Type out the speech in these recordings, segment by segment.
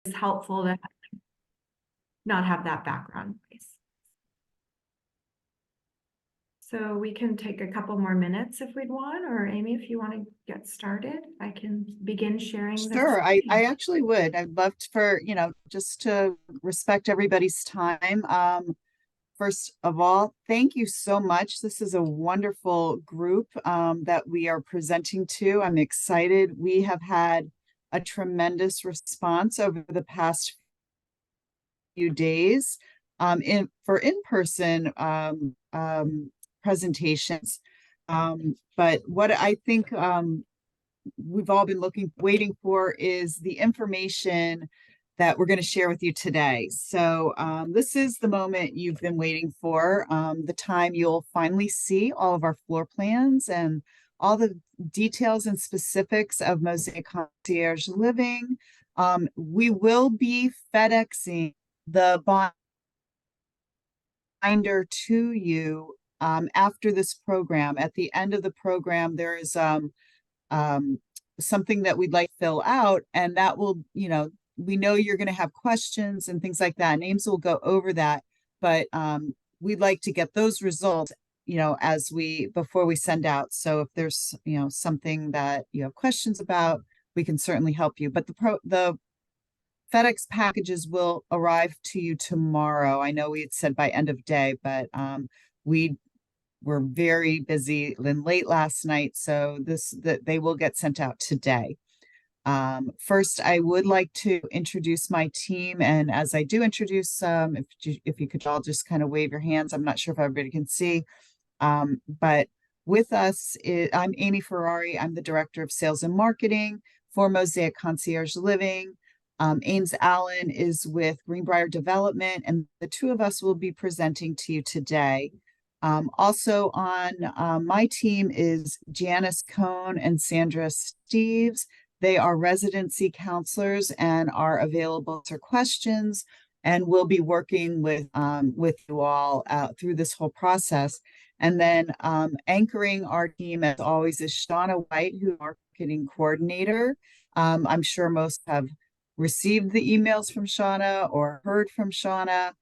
it's helpful to not have that background noise. So we can take a couple more minutes if we'd want, or Amy, if you want to get started, I can begin sharing the Sure, I screen. actually would. I'd love for, just to respect everybody's time. First of all, thank you so much. This is a wonderful group that we are presenting to. I'm excited. We have had a tremendous response over the past few days for in-person presentations. But what I think we've all been waiting for is the information that we're going to share with you today. So this is the moment you've been waiting for, the time you'll finally see all of our floor plans and all the details and specifics of Mosaic Concierge Living. We will be FedExing the binder to you after this program. At the end of the program, there is something that we'd like to fill out, and that will, we know you're going to have questions and things like that. Names will go over that, but we'd like to get those results, before we send out. So if there's, something that you have questions about, we can certainly help you. But the FedEx packages will arrive to you tomorrow. I know we had said by end of day, but we were very busy and late last night, so they will get sent out today. First, I would like to introduce my team, and as I do introduce, if you could all just kind of wave your hands. I'm not sure if everybody can see, but with us, I'm Amy Ferrari. I'm the Director of Sales and Marketing for Mosaic Concierge Living. Ames Allen is with Greenbrier Development, and the two of us will be presenting to you today. Also on my team is Janice Cohn and Sandra Steves. They are residency counselors and are available for questions, and we'll be working with you all through this whole process. And then anchoring our team, as always, is Shauna White, who's marketing coordinator. I'm sure most have received the emails from Shauna or heard from Shauna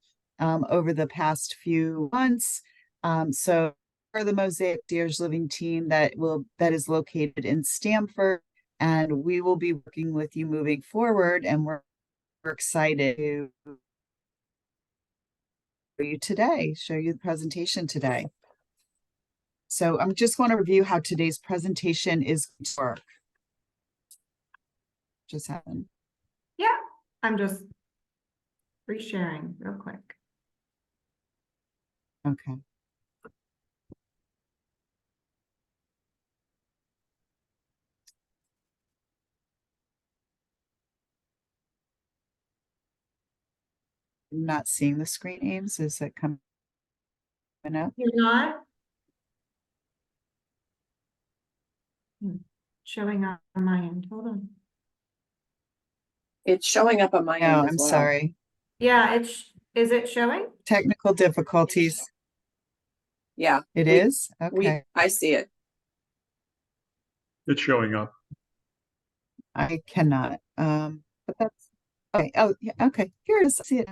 over the past few months. So for the Mosaic Concierge Living team that is located in Stamford, and we will be working with you moving forward, and we're excited to show you the presentation today. So I'm just going to review how today's presentation is going to work. Just happened. Yeah, I'm just resharing real quick. Okay. I'm not seeing the screen, Ames. Is it coming up? You're not? Showing up on my end. Hold on. It's showing up on my No, end as I'm well. sorry. Yeah, is it showing? Technical difficulties. Yeah. It is? Okay. I see it. It's showing up. I cannot. But that's okay. Oh, yeah, okay. Here it is. I see it.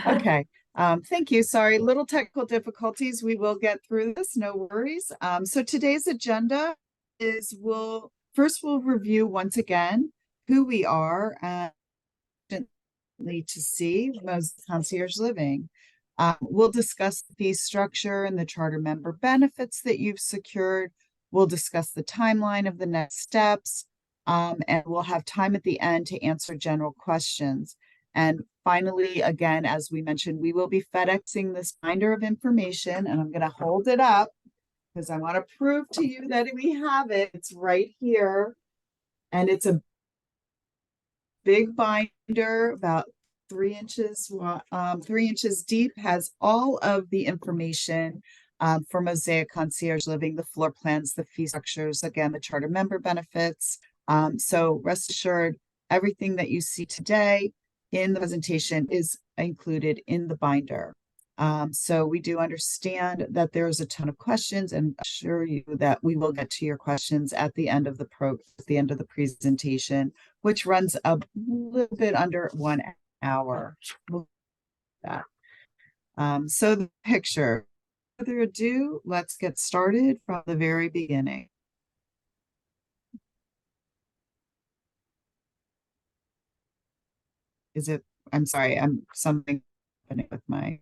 Okay. Thank you. Sorry, little technical difficulties. We will get through this. No worries. So today's agenda is we'll review once again who we are and to see Mosaic Concierge Living. We'll discuss the fee structure and the charter member benefits that you've secured. We'll discuss the timeline of the next steps, and we'll have time at the end to answer general questions. And finally, again, as we mentioned, we will be FedExing this binder of information, and I'm going to hold it up because I want to prove to you that we have it. It's right here, and it's a big binder, about 3 inches, 3 inches deep, has all of the information for Mosaic Concierge Living, the floor plans, the fee structures, again, the charter member benefits. So rest assured, everything that you see today in the presentation is included in the binder. So we do understand that there's a ton of questions, and assure you that we will get to your questions at the end of the presentation, which runs a little bit under 1 hour. We'll do that. So the picture, without further ado, let's get started from the very beginning. Is it, I'm sorry, I'm something happening with my.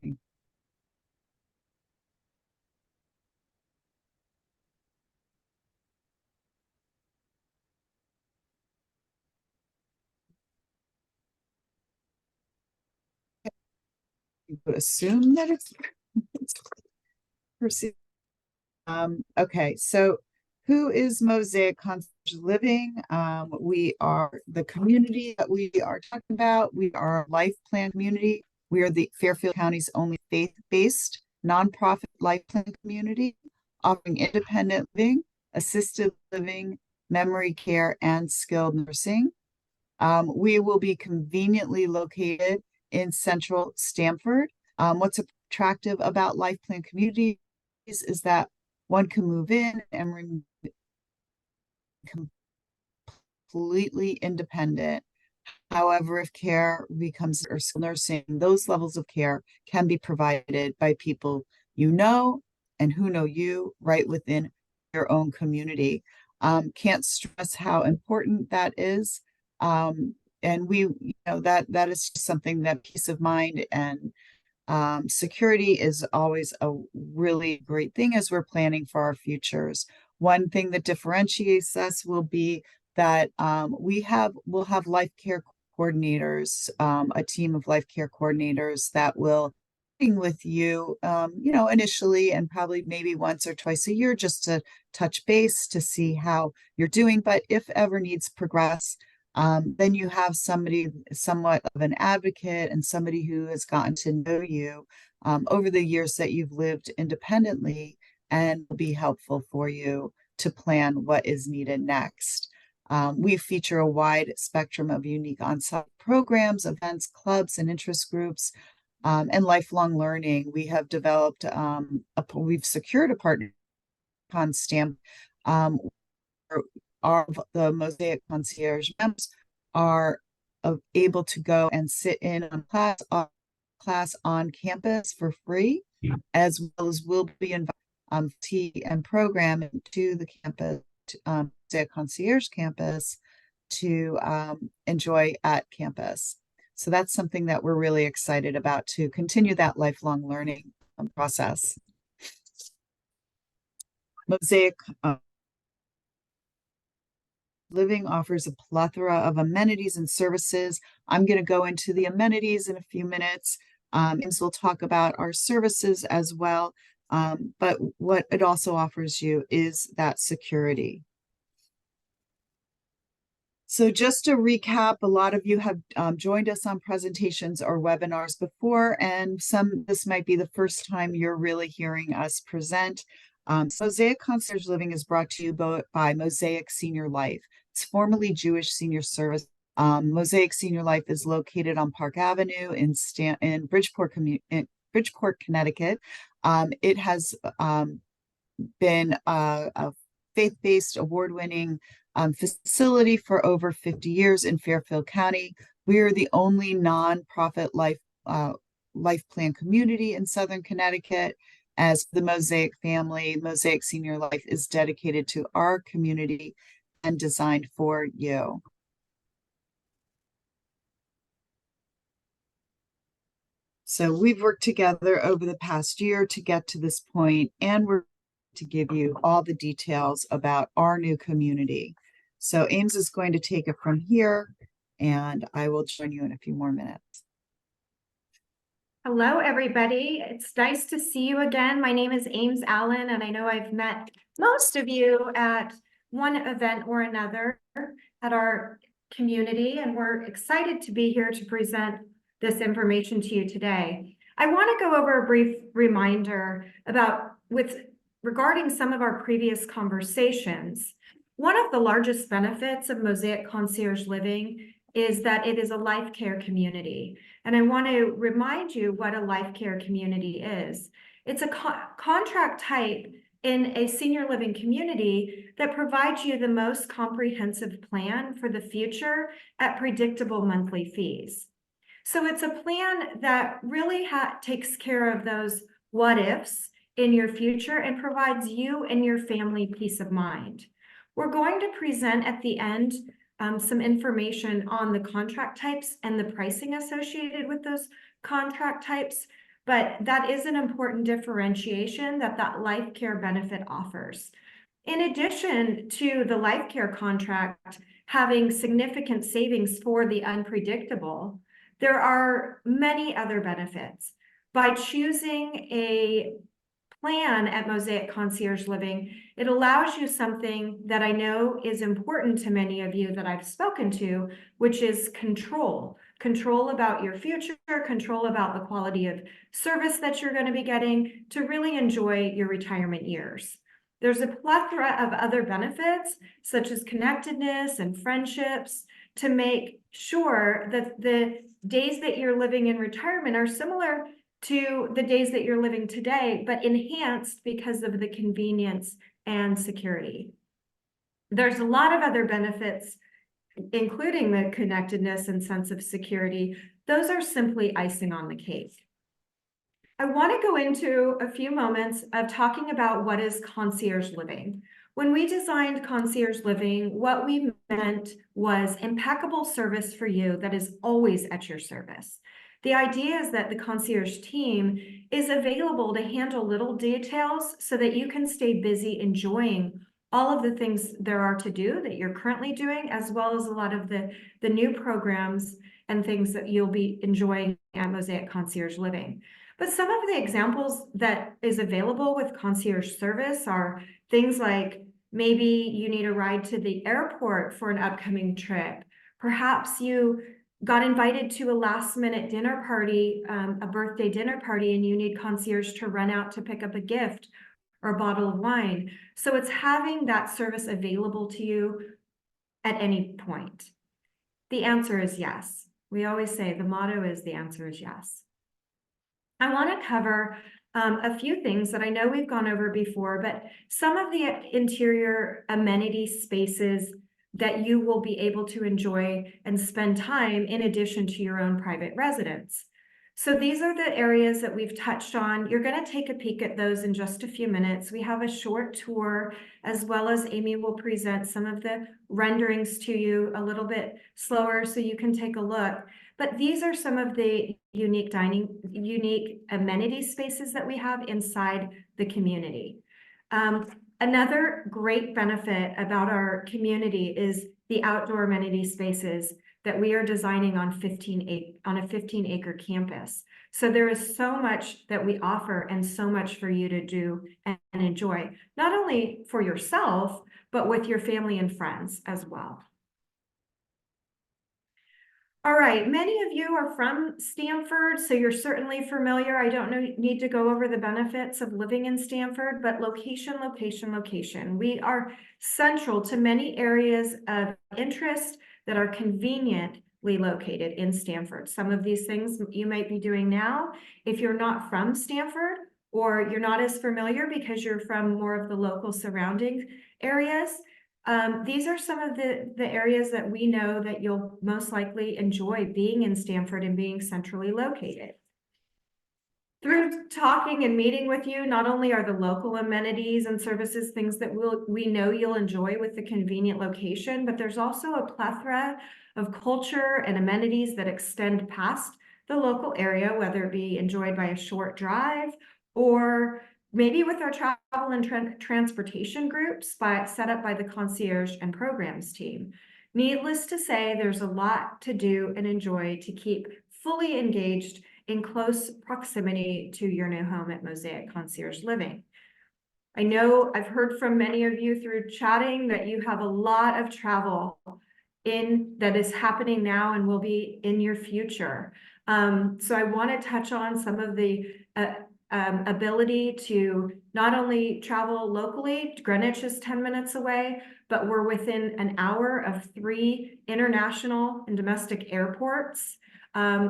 You would assume that it's perceived. Okay, so who is Mosaic Concierge Living? We are the community that we are talking about. We are a life plan community. We are the Fairfield County's only faith-based nonprofit life plan community, offering independent living, assisted living, memory care, and skilled nursing. We will be conveniently located in central Stamford. What's attractive about life plan communities is that one can move in and remain completely independent. However, if care becomes or skilled nursing, those levels of care can be provided by people you know and who know you right within your own community. Can't stress how important that is. And we, you know, that is just something that peace of mind and security is always a really great thing as we're planning for our futures. One thing that differentiates us will be that we'll have life care coordinators, a team of life care coordinators that will working with you, you know, initially and probably maybe once or twice a year just to touch base to see how you're doing. But if ever needs progress, then you have somebody, somewhat of an advocate and somebody who has gotten to know you over the years that you've lived independently and will be helpful for you to plan what is needed next. We feature a wide spectrum of unique on-site programs, events, clubs, and interest groups, and lifelong learning. We have developed, we've secured a partner on Stamp. The Mosaic Concierge members are able to go and sit in on class on campus for free, as well as will be invited tea and program to the campus, Mosaic Concierge campus to enjoy at campus. So that's something that we're really excited about to continue that lifelong learning process. Mosaic Living offers a plethora of amenities and services. I'm going to go into the amenities in a few minutes. James will talk about our services as well. But what it also offers you is that security. So just to recap, a lot of you have joined us on presentations or webinars before, and this might be the first time you're really hearing us present. Mosaic Concierge Living is brought to you by Mosaic Senior Life. It's formerly Jewish Senior Service. Mosaic Senior Life is located on Park Avenue in Bridgeport, Connecticut. It has been a faith-based, award-winning facility for over 50 years in Fairfield County. We are the only nonprofit life plan community in Southern Connecticut. As the Mosaic family, Mosaic Senior Life is dedicated to our community and designed for you. So we've worked together over the past year to get to this point, and we're to give you all the details about our new community. So Ames is going to take it from here, and I will join you in a few more minutes. Hello, everybody. It's nice to see you again. My name is Ames Allen, and I know I've met most of you at one event or another at our community, and we're excited to be here to present this information to you today. I want to go over a brief reminder regarding some of our previous conversations. One of the largest benefits of Mosaic Concierge Living is that it is a life care community. And I want to remind you what a life care community is. It's a contract type in a senior living community that provides you the most comprehensive plan for the future at predictable monthly fees. So it's a plan that really takes care of those what ifs in your future and provides you and your family peace of mind. We're going to present at the end some information on the contract types and the pricing associated with those contract types, but that is an important differentiation that life care benefit offers. In addition to the life care contract having significant savings for the unpredictable, there are many other benefits. By choosing a plan at Mosaic Concierge Living, it allows you something that I know is important to many of you that I've spoken to, which is control. Control about your future, control about the quality of service that you're going to be getting to really enjoy your retirement years. There's a plethora of other benefits, such as connectedness and friendships, to make sure that the days that you're living in retirement are similar to the days that you're living today, but enhanced because of the convenience and security. There's a lot of other benefits, including the connectedness and sense of security. Those are simply icing on the cake. I want to go into a few moments of talking about what is concierge living. When we designed concierge living, what we meant was impeccable service for you that is always at your service. The idea is that the concierge team is available to handle little details so that you can stay busy enjoying all of the things there are to do that you're currently doing, as well as a lot of the new programs and things that you'll be enjoying at Mosaic Concierge Living. But some of the examples that is available with concierge service are things like maybe you need a ride to the airport for an upcoming trip. Perhaps you got invited to a last-minute dinner party, a birthday dinner party, and you need concierge to run out to pick up a gift or a bottle of wine. So it's having that service available to you at any point. The answer is yes. We always say the motto is the answer is yes. I want to cover a few things that I know we've gone over before, but some of the interior amenity spaces that you will be able to enjoy and spend time in addition to your own private residence. So these are the areas that we've touched on. You're going to take a peek at those in just a few minutes. We have a short tour, as well as Amy will present some of the renderings to you a little bit slower so you can take a look. But these are some of the unique amenity spaces that we have inside the community. Another great benefit about our community is the outdoor amenity spaces that we are designing on a 15-acre campus. So there is so much that we offer and so much for you to do and enjoy, not only for yourself, but with your family and friends as well. All right, many of you are from Stanford, so you're certainly familiar. I don't need to go over the benefits of living in Stanford, but location, location, location. We are central to many areas of interest that are conveniently located in Stanford. Some of these things you might be doing now if you're not from Stanford, or you're not as familiar because you're from more of the local surrounding areas. These are some of the areas that we know that you'll most likely enjoy being in Stanford and being centrally located. Through talking and meeting with you, not only are the local amenities and services things that we know you'll enjoy with the convenient location, but there's also a plethora of culture and amenities that extend past the local area, whether it be enjoyed by a short drive or maybe with our travel and transportation groups set up by the concierge and programs team. Needless to say, there's a lot to do and enjoy to keep fully engaged in close proximity to your new home at Mosaic Concierge Living. I know I've heard from many of you through chatting that you have a lot of travel that is happening now and will be in your future. So I want to touch on some of the ability to not only travel locally. Greenwich is 10 minutes away, but we're within an hour of 3 international and domestic airports.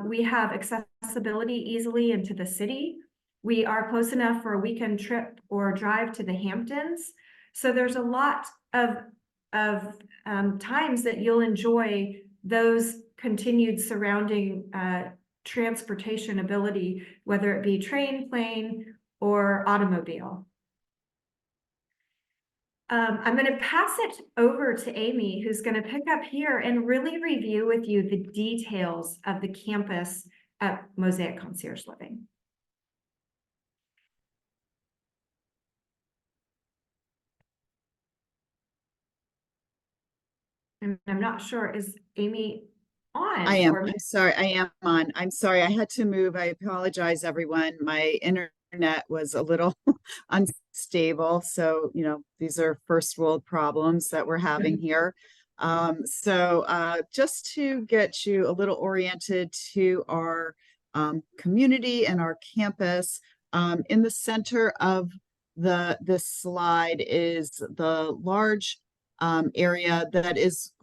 We have accessibility easily into the city. We are close enough for a weekend trip or drive to the Hamptons. So there's a lot of times that you'll enjoy those continued surrounding transportation ability, whether it be train, plane, or automobile. I'm going to pass it over to Amy, who's going to pick up here and really review with you the details of the campus at Mosaic Concierge Living. And I'm not sure, is Amy on? I am. I'm sorry. I am on. I'm sorry. I had to move. I apologize, everyone. My internet was a little unstable. So, these are first world problems that we're having here. Just to get you a little oriented to our community and our campus, in the center of this slide is the large area that is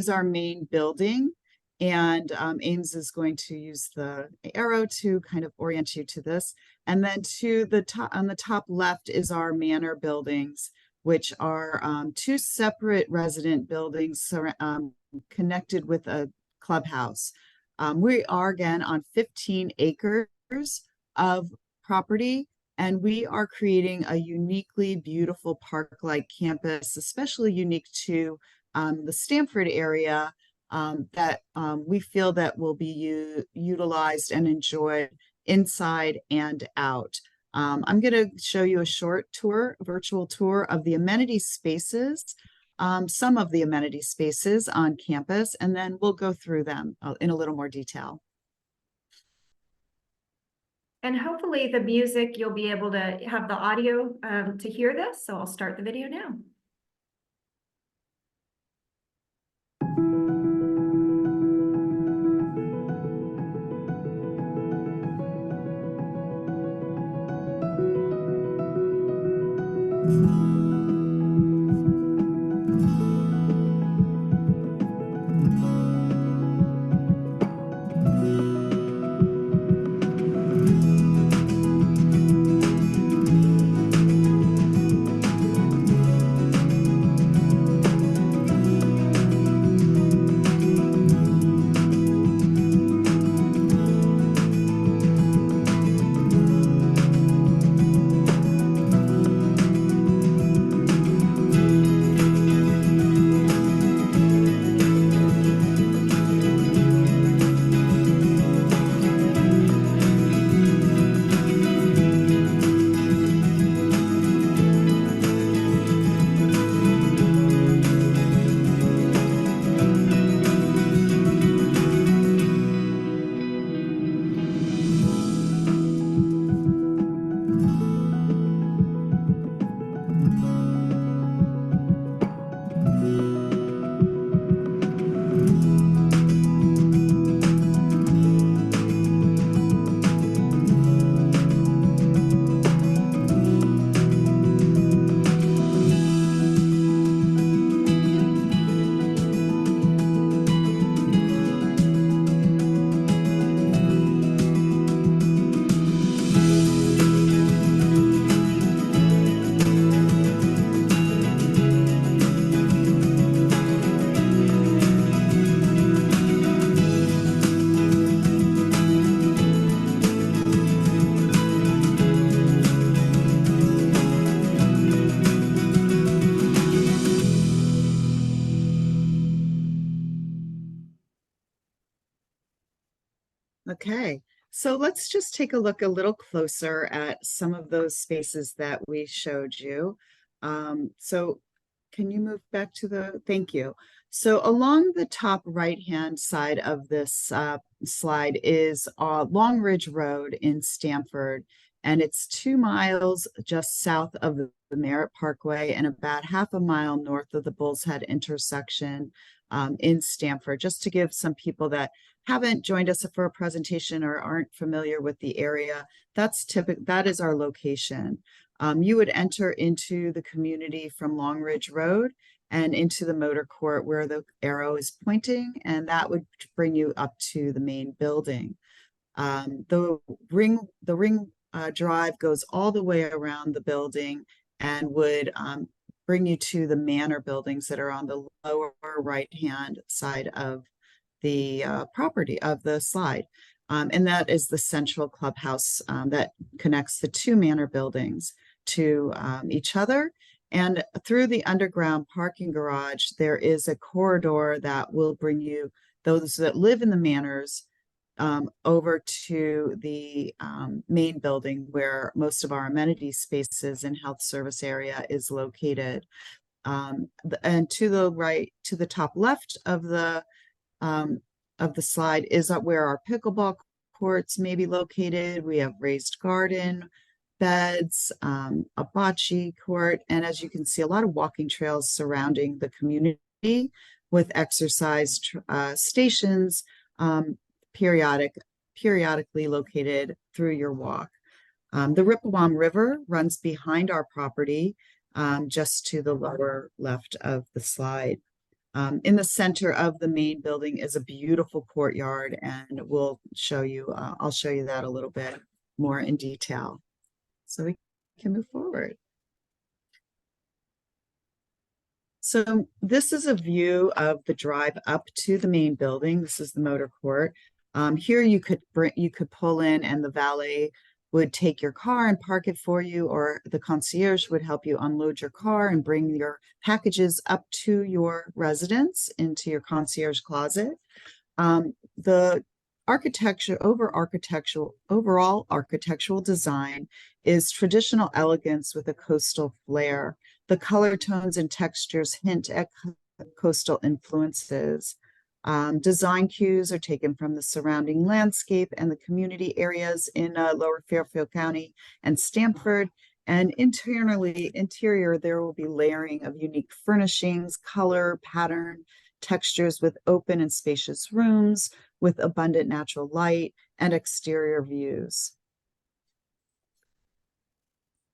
our main building. And Ames is going to use the arrow to kind of orient you to this. And then to the top, on the top left is our manor buildings, which are two separate resident buildings connected with a clubhouse. We are again on 15 acres of property, and we are creating a uniquely beautiful park-like campus, especially unique to the Stamford area. That we feel that will be utilized and enjoyed inside and out. I'm going to show you a short tour, a virtual tour of the amenity spaces, some of the amenity spaces on campus, and then we'll go through them in a little more detail. And hopefully the music, you'll be able to have the audio to hear this. So I'll start the video now. Okay, so let's just take a look a little closer at some of those spaces that we showed you. So can you move back to thank you. So along the top right-hand side of this slide is Long Ridge Road in Stamford, and it's 2 miles just south of the Merritt Parkway and about half a mile north of the Bull's Head intersection in Stamford, just to give some people that haven't joined us for a presentation or aren't familiar with the area, that is our location. You would enter into the community from Long Ridge Road and into the motor court where the arrow is pointing, and that would bring you up to the main building. The ring drive goes all the way around the building and would bring you to the manor buildings that are on the lower right-hand side of the property of the slide. And that is the central clubhouse that connects the two manor buildings to each other. And through the underground parking garage, there is a corridor that will bring you, those that live in the manors, over to the main building where most of our amenity spaces and health service area is located. And to the right, to the top left of the slide is where our pickleball courts may be located. We have raised garden beds, a bocce court, and as you can see, a lot of walking trails surrounding the community with exercise stations periodically located through your walk. The Rippewam River runs behind our property, just to the lower left of the slide. In the center of the main building is a beautiful courtyard, and we'll show you, I'll show you that a little bit more in detail. So we can move forward. So this is a view of the drive up to the main building. This is the motor court. Here you could pull in and the valet would take your car and park it for you, or the concierge would help you unload your car and bring your packages up to your residence into your concierge closet. The overall architectural design is traditional elegance with a coastal flair. The color tones and textures hint at coastal influences. Design cues are taken from the surrounding landscape and the community areas in Lower Fairfield County and Stamford. And interior, there will be layering of unique furnishings, color, pattern, textures with open and spacious rooms with abundant natural light and exterior views.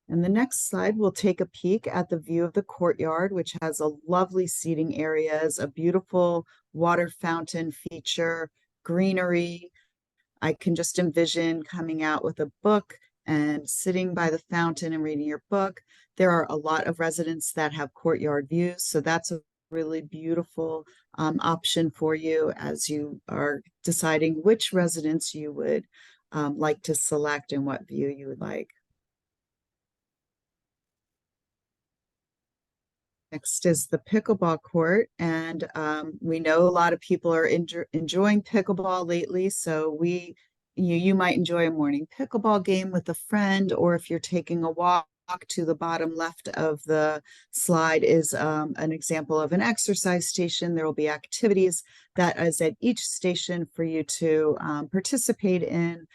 And the next slide, we'll take a peek at the view of the courtyard, which has a lovely seating areas, a beautiful water fountain feature, greenery. I can just envision coming out with a book and sitting by the fountain and reading your book. There are a lot of residents that have courtyard views, so that's a really beautiful option for you as you are deciding which residence you would like to select and what view you would like. Next is the pickleball court, and we know a lot of people are enjoying pickleball lately, so you might enjoy a morning pickleball game with a friend, or if you're taking a walk to the bottom left of the slide is an example of an exercise station. There will be activities that is at each station for you to participate in.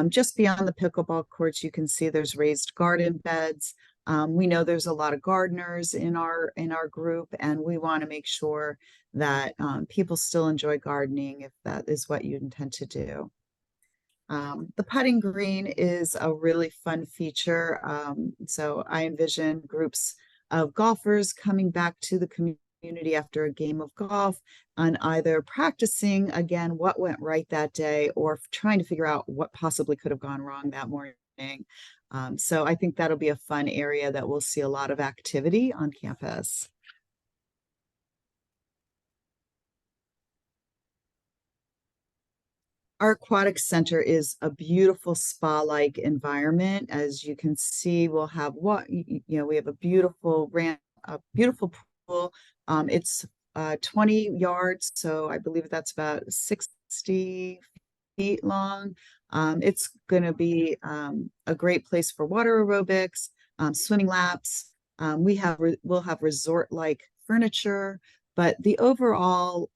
Just beyond the pickleball courts, you can see there's raised garden beds. We know there's a lot of gardeners in our group, and we want to make sure that people still enjoy gardening if that is what you intend to do. The putting green is a really fun feature. So I envision groups of golfers coming back to the community after a game of golf and either practicing again what went right that day or trying to figure out what possibly could have gone wrong that morning. So I think that'll be a fun area that we'll see a lot of activity on campus. Our aquatic center is a beautiful spa-like environment. As you can see, we'll have we have a beautiful pool. It's 20 yards, so I believe that's about 60 feet long. It's going to be a great place for water aerobics, swimming laps. We'll have resort-like furniture, but the overall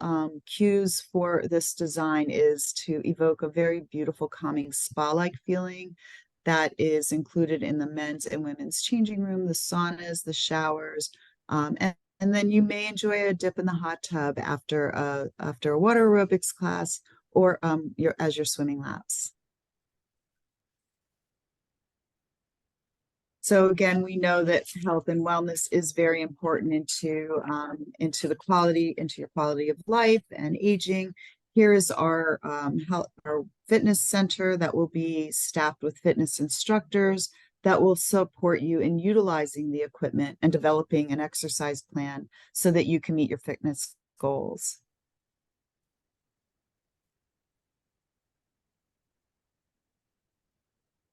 cues for this design is to evoke a very beautiful, calming spa-like feeling that is included in the men's and women's changing room, the saunas, the showers, and then you may enjoy a dip in the hot tub after a water aerobics class or as your swimming laps. So again, we know that health and wellness is very important into your quality of life and aging. Here is our our fitness center that will be staffed with fitness instructors that will support you in utilizing the equipment and developing an exercise plan so that you can meet your fitness goals.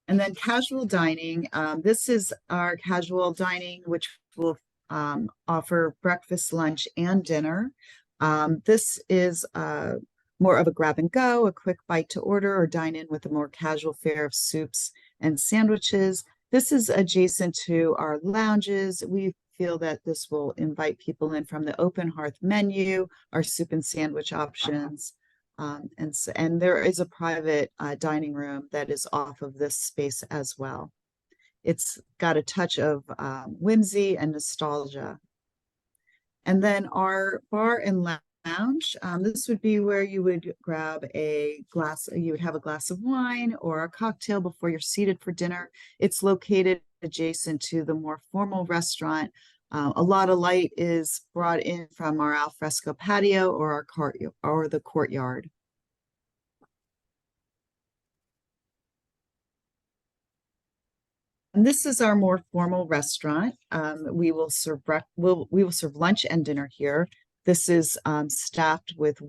And then casual dining. This is our casual dining, which will offer breakfast, lunch, and dinner. This is more of a grab and go, a quick bite to order, or dine in with a more casual fare of soups and sandwiches. This is adjacent to our lounges. We feel that this will invite people in from the open hearth menu, our soup and sandwich options. And there is a private dining room that is off of this space as well. It's got a touch of whimsy and nostalgia. And then our bar and lounge, this would be where you would grab a glass, you would have a glass of wine or a cocktail before you're seated for dinner. It's located adjacent to the more formal restaurant. A lot of light is brought in from our alfresco patio or the courtyard. And this is our more formal restaurant. We will serve lunch and dinner here. This is staffed with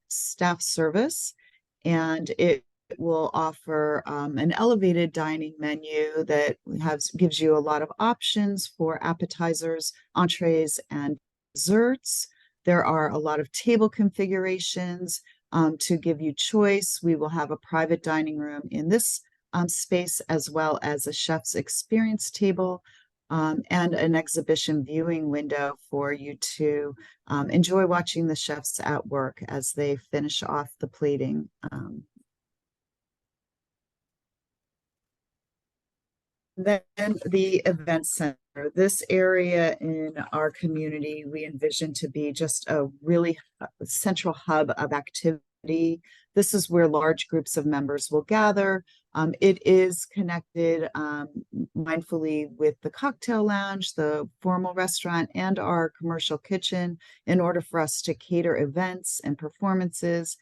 staff service, and it will offer an elevated dining menu that gives you a lot of options for appetizers, entrees, and desserts. There are a lot of table configurations to give you choice. We will have a private dining room in this space, as well as a chef's experience table and an exhibition viewing window for you to enjoy watching the chefs at work as they finish off the plating. Then the event center. This area in our community, we envision to be just a really central hub of activity. This is where large groups of members will gather. It is connected mindfully with the cocktail lounge, the formal restaurant, and our commercial kitchen in order for us to cater events and performances.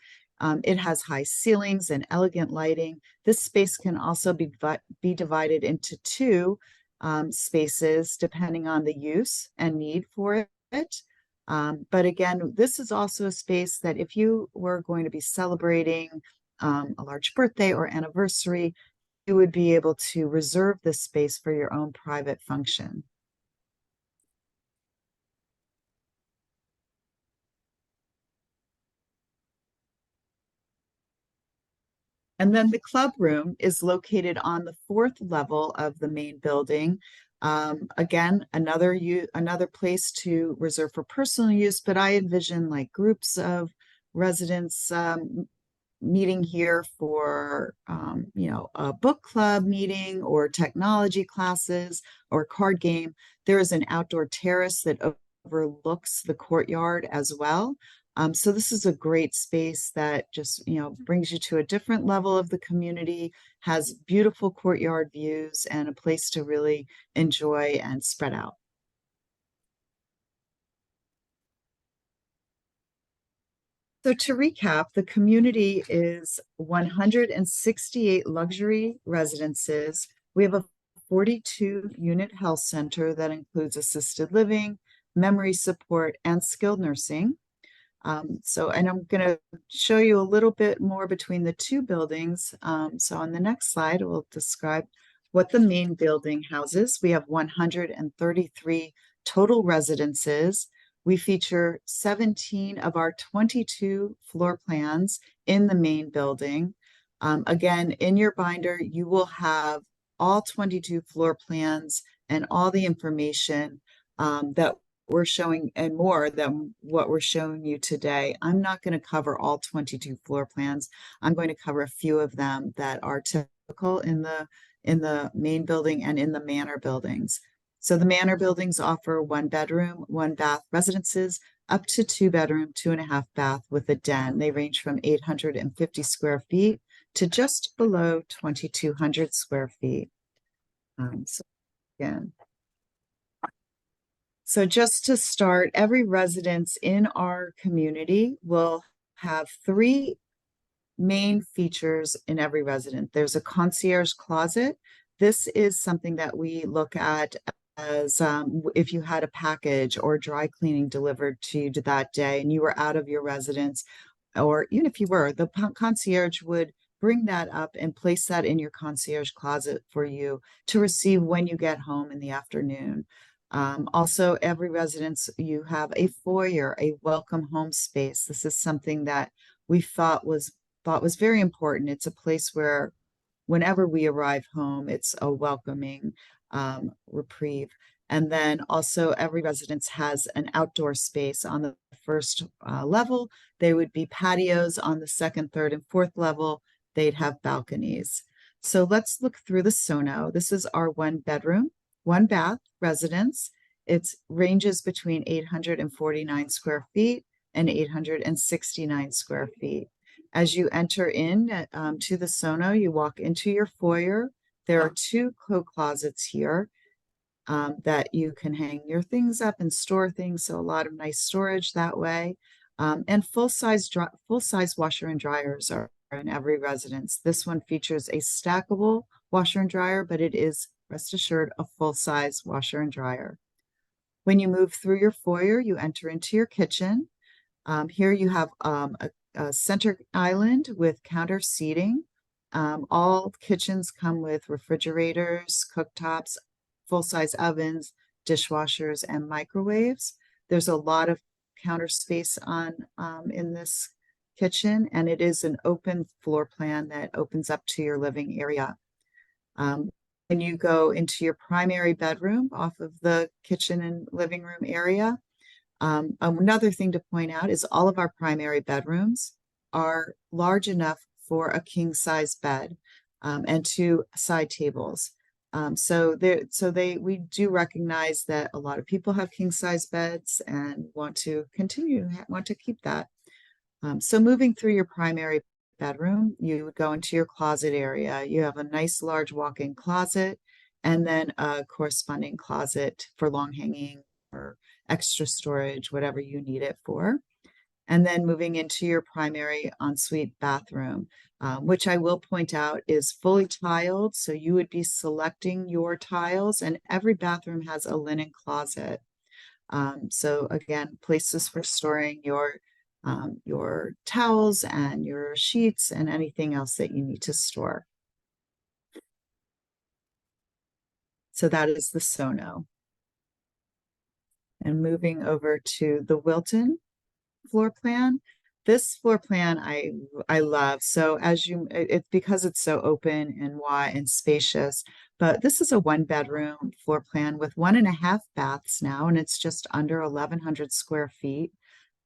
It has high ceilings and elegant lighting. This space can also be divided into two spaces depending on the use and need for it. But again, this is also a space that if you were going to be celebrating a large birthday or anniversary, you would be able to reserve this space for your own private function. And then the club room is located on the 4th level of the main building. Again, another place to reserve for personal use, but I envision like groups of residents meeting here for, a book club meeting or technology classes or card game. There is an outdoor terrace that overlooks the courtyard as well. So this is a great space that just, brings you to a different level of the community, has beautiful courtyard views, and a place to really enjoy and spread out. So to recap, the community is 168 luxury residences. We have a 42-unit health center that includes assisted living, memory support, and skilled nursing. And I'm going to show you a little bit more between the two buildings. So on the next slide, we'll describe what the main building houses. We have 133 total residences. We feature 17 of our 22 floor plans in the main building. Again, in your binder, you will have all 22 floor plans and all the information that we're showing and more than what we're showing you today. I'm not going to cover all 22 floor plans. I'm going to cover a few of them that are typical in the main building and in the manor buildings. So the manor buildings offer 1-bedroom, 1-bath residences up to 2-bedroom, 2.5 bath with a den. They range from 850 square feet to just below 2,200 square feet. So just to start, every residence in our community will have 3 main features in every resident. There's a concierge closet. This is something that we look at as if you had a package or dry cleaning delivered to you that day and you were out of your residence, or even if you were, the concierge would bring that up and place that in your concierge closet for you to receive when you get home in the afternoon. Also, every residence, you have a foyer, a welcome home space. This is something that we thought was very important. It's a place where whenever we arrive home, it's a welcoming reprieve. And then also every residence has an outdoor space on the first level. There would be patios on the second, third, and fourth level. They'd have balconies. So let's look through the Sono. This is our 1 bedroom, 1 bath residence. It ranges between 849 square feet and 869 square feet. As you enter in to the Sono, you walk into your foyer. There are 2 coat closets here that you can hang your things up and store things. So a lot of nice storage that way. And full-size washer and dryers are in every residence. This one features a stackable washer and dryer, but it is, rest assured, a full-size washer and dryer. When you move through your foyer, you enter into your kitchen. Here you have a center island with counter seating. All kitchens come with refrigerators, cooktops, full-size ovens, dishwashers, and microwaves. There's a lot of counter space in this kitchen, and it is an open floor plan that opens up to your living area. When you go into your primary bedroom off of the kitchen and living room area, another thing to point out is all of our primary bedrooms are large enough for a king-size bed and 2 side tables. We do recognize that a lot of people have king-size beds and want to keep that. So moving through your primary bedroom, you would go into your closet area. You have a nice large walk-in closet and then a corresponding closet for long hanging or extra storage, whatever you need it for. And then moving into your primary ensuite bathroom, which I will point out is fully tiled. So you would be selecting your tiles, and every bathroom has a linen closet. So again, places for storing your towels and your sheets and anything else that you need to store. So that is the Sono. And moving over to the Wilton floor plan. This floor plan I love. So it's because it's so open and wide and spacious, but this is a 1 bedroom floor plan with 1.5 baths now, and it's just under 1,100 square feet.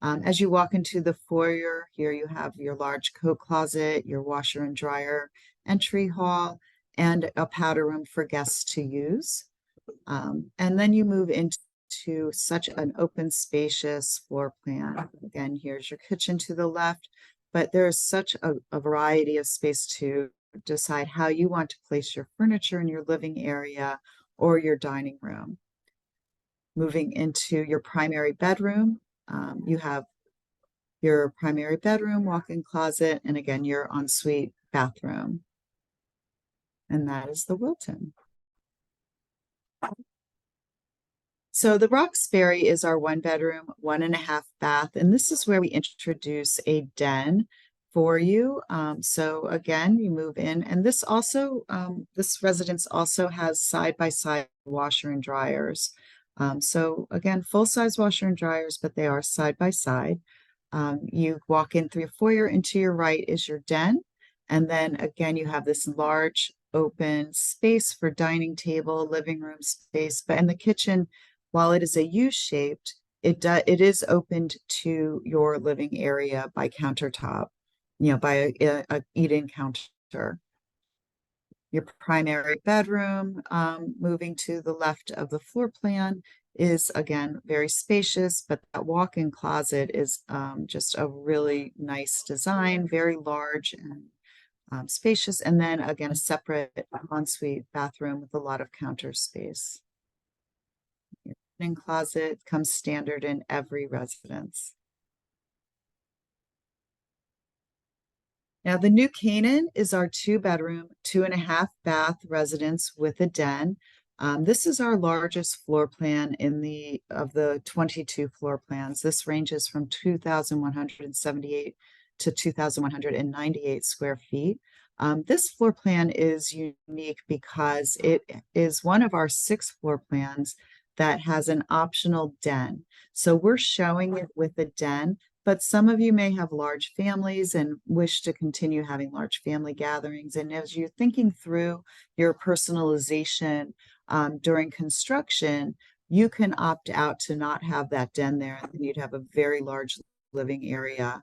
As you walk into the foyer, here you have your large coat closet, your washer and dryer, entry hall, and a powder room for guests to use. And then you move into such an open, spacious floor plan. Again, here's your kitchen to the left, but there's such a variety of space to decide how you want to place your furniture in your living area or your dining room. Moving into your primary bedroom, you have your primary bedroom, walk-in closet, and again, your ensuite bathroom. And that is the Wilton. So the Roxbury is our 1 bedroom, 1.5 bath, and this is where we introduce a den for you. So again, you move in, and this residence also has side-by-side washer and dryers. So again, full-size washer and dryers, but they are side-by-side. You walk in through your foyer, and to your right is your den. And then again, you have this large open space for dining table, living room space, but in the kitchen, while it is a U-shaped, it is opened to your living area by countertop, by a eat-in counter. Your primary bedroom, moving to the left of the floor plan, is again very spacious, but that walk-in closet is just a really nice design, very large and spacious, and then again a separate ensuite bathroom with a lot of counter space. Your linen closet comes standard in every residence. Now, the New Canaan is our 2-bedroom, 2.5-bath residence with a den. This is our largest floor plan of the 22 floor plans. This ranges from 2,178 to 2,198 square feet. This floor plan is unique because it is one of our 6 floor plans that has an optional den. So we're showing it with a den, but some of you may have large families and wish to continue having large family gatherings. And as you're thinking through your personalization during construction, you can opt out to not have that den there, and you'd have a very large living area.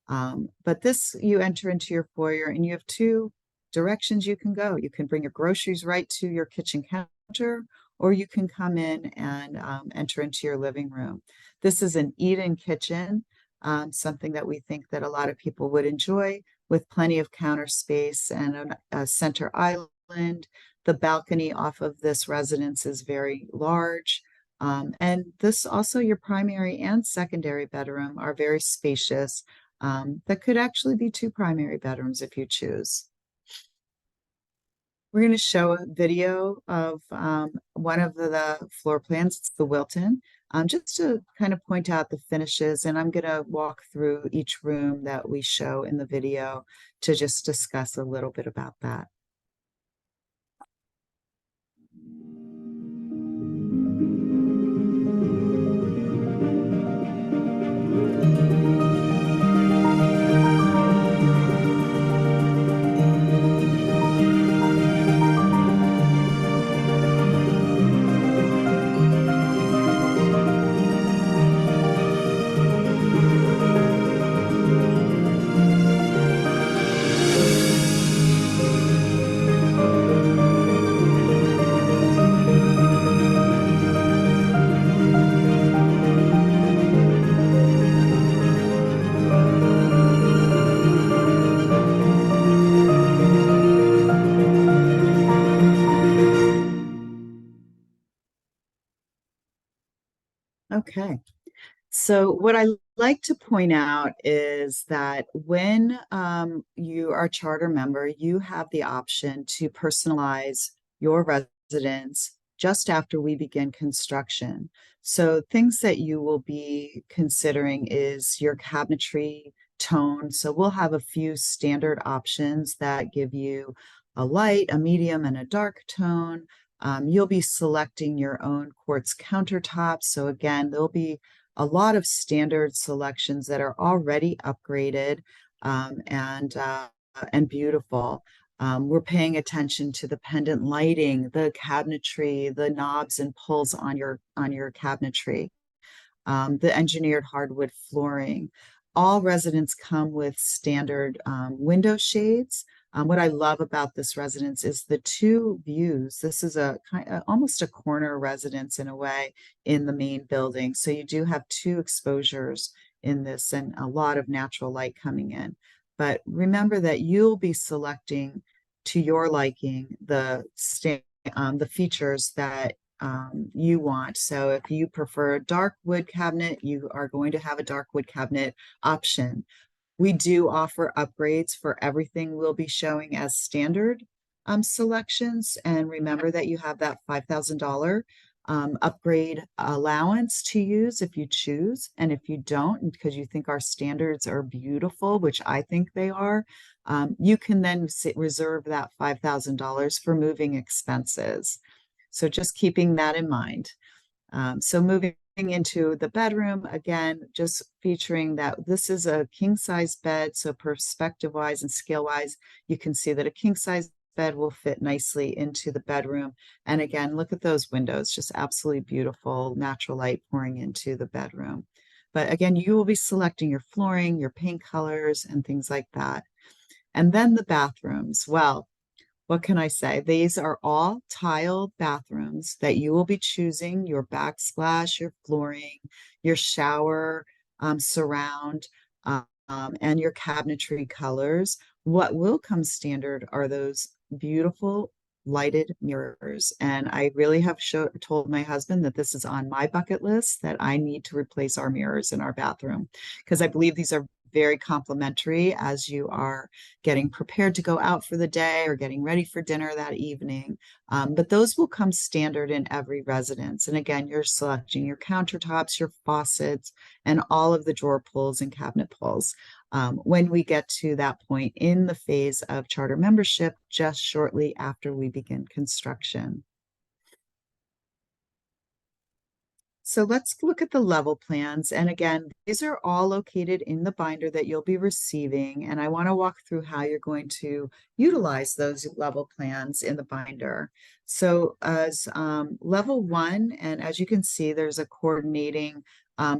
But this, you enter into your foyer and you have 2 directions you can go. You can bring your groceries right to your kitchen counter, or you can come in and enter into your living room. This is an eat-in kitchen, something that we think that a lot of people would enjoy, with plenty of counter space and a center island. The balcony off of this residence is very large. And this also, your primary and secondary bedroom are very spacious. That could actually be 2 primary bedrooms if you choose. We're going to show a video of one of the floor plans. It's the Wilton, just to kind of point out the finishes. And I'm going to walk through each room that we show in the video to just discuss a little bit about that. Okay. So what I like to point out is that when you are a charter member, you have the option to personalize your residence just after we begin construction. So things that you will be considering is your cabinetry tone. So we'll have a few standard options that give you a light, a medium, and a dark tone. You'll be selecting your own quartz countertops. So again, there'll be a lot of standard selections that are already upgraded and beautiful. We're paying attention to the pendant lighting, the cabinetry, the knobs and pulls on your cabinetry, the engineered hardwood flooring. All residents come with standard window shades. What I love about this residence is the 2 views. This is a kind of almost a corner residence in a way in the main building. So you do have 2 exposures in this and a lot of natural light coming in. But remember that you'll be selecting to your liking the features that you want. So if you prefer a dark wood cabinet, you are going to have a dark wood cabinet option. We do offer upgrades for everything we'll be showing as standard selections. And remember that you have that $5,000 upgrade allowance to use if you choose. And if you don't, because you think our standards are beautiful, which I think they are, you can then reserve that $5,000 for moving expenses. So just keeping that in mind. So moving into the bedroom, again, just featuring that this is a king size bed. So perspective wise and scale wise, you can see that a king size bed will fit nicely into the bedroom. And again, look at those windows, just absolutely beautiful natural light pouring into the bedroom. But again, you will be selecting your flooring, your paint colors, and things like that. And then the bathrooms. Well, what can I say? These are all tiled bathrooms that you will be choosing your backsplash, your flooring, your shower surround, and your cabinetry colors. What will come standard are those beautiful lighted mirrors. And I really have told my husband that this is on my bucket list, that I need to replace our mirrors in our bathroom, because I believe these are very complimentary as you are getting prepared to go out for the day or getting ready for dinner that evening. But those will come standard in every residence. And again, you're selecting your countertops, your faucets, and all of the drawer pulls and cabinet pulls. When we get to that point in the phase of charter membership, just shortly after we begin construction. So let's look at the level plans. And again, these are all located in the binder that you'll be receiving. And I want to walk through how you're going to utilize those level plans in the binder. So as level 1, and as you can see, there's a coordinating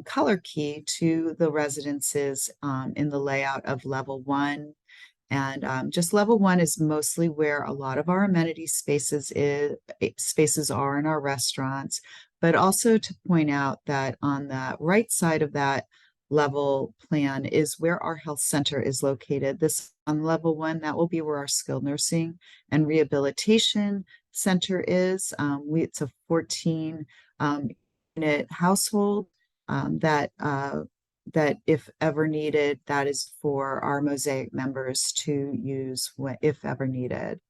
color key to the residences in the layout of level 1. And just level 1 is mostly where a lot of our amenity spaces are in our restaurants. But also to point out that on the right side of that level plan is where our health center is located. This on level 1, that will be where our skilled nursing and rehabilitation center is. It's a 14 unit household that if ever needed, that is for our Mosaic members to use if ever needed.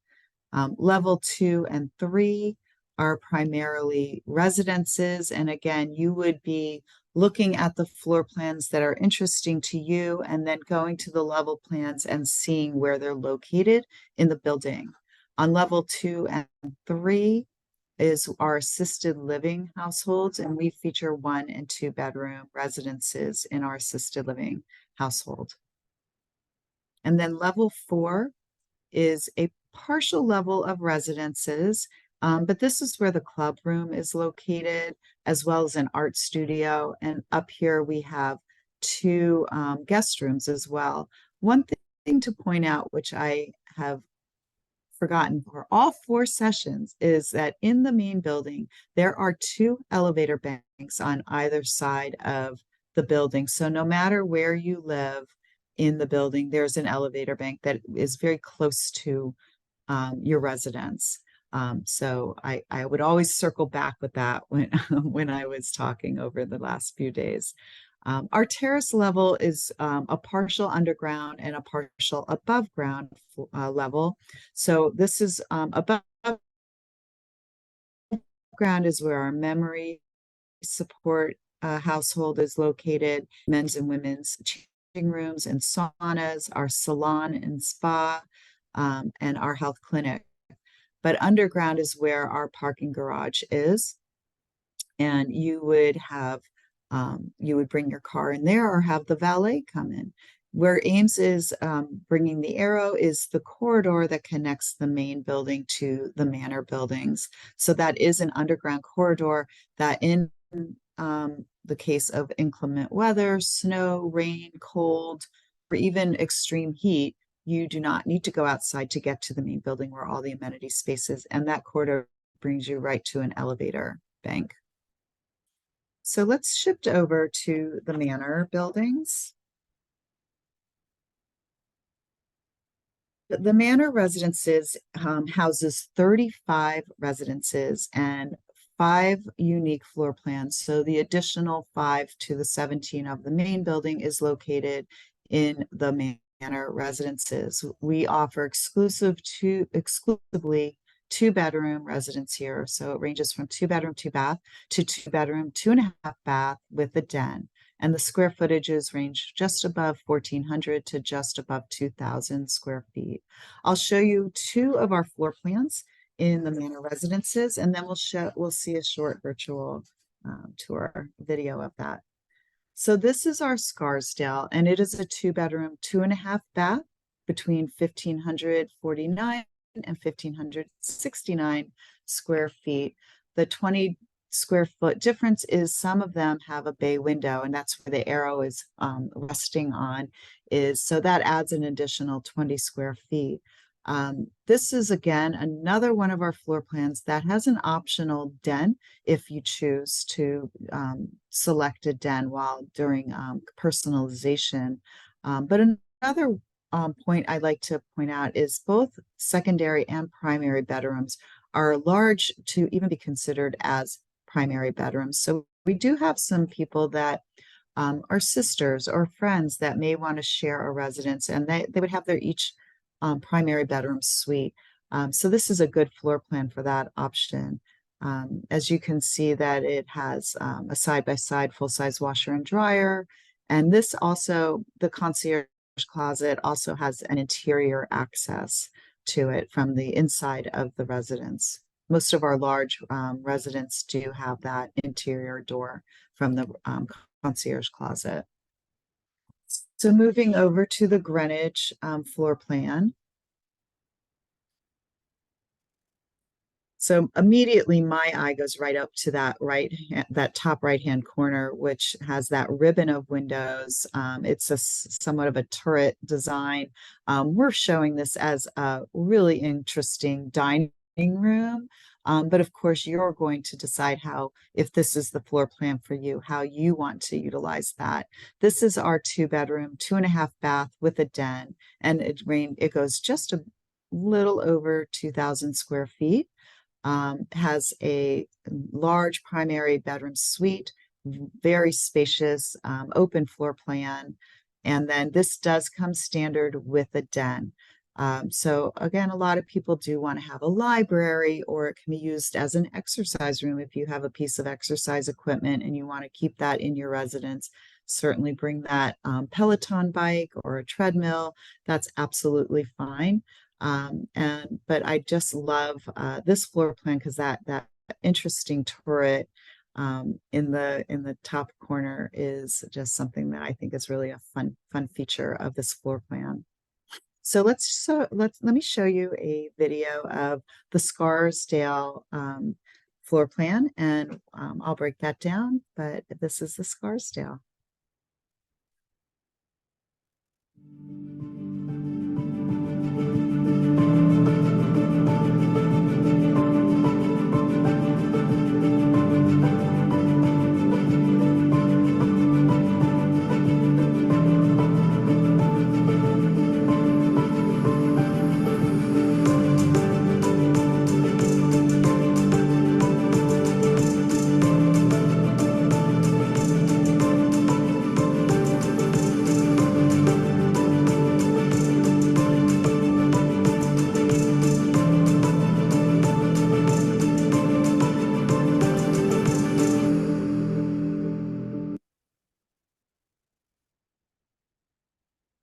Level 2 and 3 are primarily residences. And again, you would be looking at the floor plans that are interesting to you and then going to the level plans and seeing where they're located in the building. On level 2 and 3 is our assisted living households, and we feature 1 and 2 bedroom residences in our assisted living household. And then level 4 is a partial level of residences, but this is where the club room is located, as well as an art studio. And up here we have 2 guest rooms as well. One thing to point out, which I have forgotten for all 4 sessions, is that in the main building, there are 2 elevator banks on either side of the building. So no matter where you live in the building, there's an elevator bank that is very close to your residence. So I would always circle back with that when, when I was talking over the last few days. Our terrace level is a partial underground and a partial above ground level. So this is above ground is where our memory support household is located, men's and women's changing rooms and saunas, our salon and spa, and our health clinic. But underground is where our parking garage is. And you would have, you would bring your car in there or have the valet come in. Where Ames is bringing the arrow is the corridor that connects the main building to the manor buildings. So that is an underground corridor that in the case of inclement weather, snow, rain, cold, or even extreme heat, you do not need to go outside to get to the main building where all the amenity space is, and that corridor brings you right to an elevator bank. So let's shift over to the manor buildings. The manor residences houses 35 residences and 5 unique floor plans. So the additional 5 to the 17 of the main building is located in the manor residences. We offer exclusively 2 bedroom residence here. So it ranges from 2 bedroom, 2 bath to 2 bedroom, 2.5 bath with a den. And the square footages range just above 1,400 to just above 2,000 square feet. I'll show you 2 of our floor plans in the manor residences, and then we'll see a short virtual tour video of that. So this is our Scarsdale, and it is a 2 bedroom, 2.5 bath between 1,549 and 1,569 square feet. The 20 square foot difference is some of them have a bay window, and that's where the arrow is resting on, so that adds an additional 20 square feet. This is again another one of our floor plans that has an optional den if you choose to select a den while during personalization. But another point I'd like to point out is both secondary and primary bedrooms are large to even be considered as primary bedrooms. So we do have some people that or sisters or friends that may want to share a residence, and they would have their each primary bedroom suite. So this is a good floor plan for that option. As you can see that it has a side-by-side full-size washer and dryer. And this also, the concierge closet also has an interior access to it from the inside of the residence. Most of our large residents do have that interior door from the concierge closet. So moving over to the Greenwich floor plan. So immediately my eye goes right up to that top right-hand corner, which has that ribbon of windows. It's somewhat of a turret design. We're showing this as a really interesting dining room. But of course, you're going to decide if this is the floor plan for you, how you want to utilize that. This is our 2-bedroom, 2.5 bath with a den, and it goes just a little over 2,000 square feet. Has a large primary bedroom suite, very spacious, open floor plan. And then this does come standard with a den. So again, a lot of people do want to have a library, or it can be used as an exercise room if you have a piece of exercise equipment and you want to keep that in your residence. Certainly bring that Peloton bike or a treadmill. That's absolutely fine. But I just love this floor plan because that interesting turret in the top corner is just something that I think is really a fun feature of this floor plan. So let me show you a video of the Scarsdale floor plan, and I'll break that down, but this is the Scarsdale.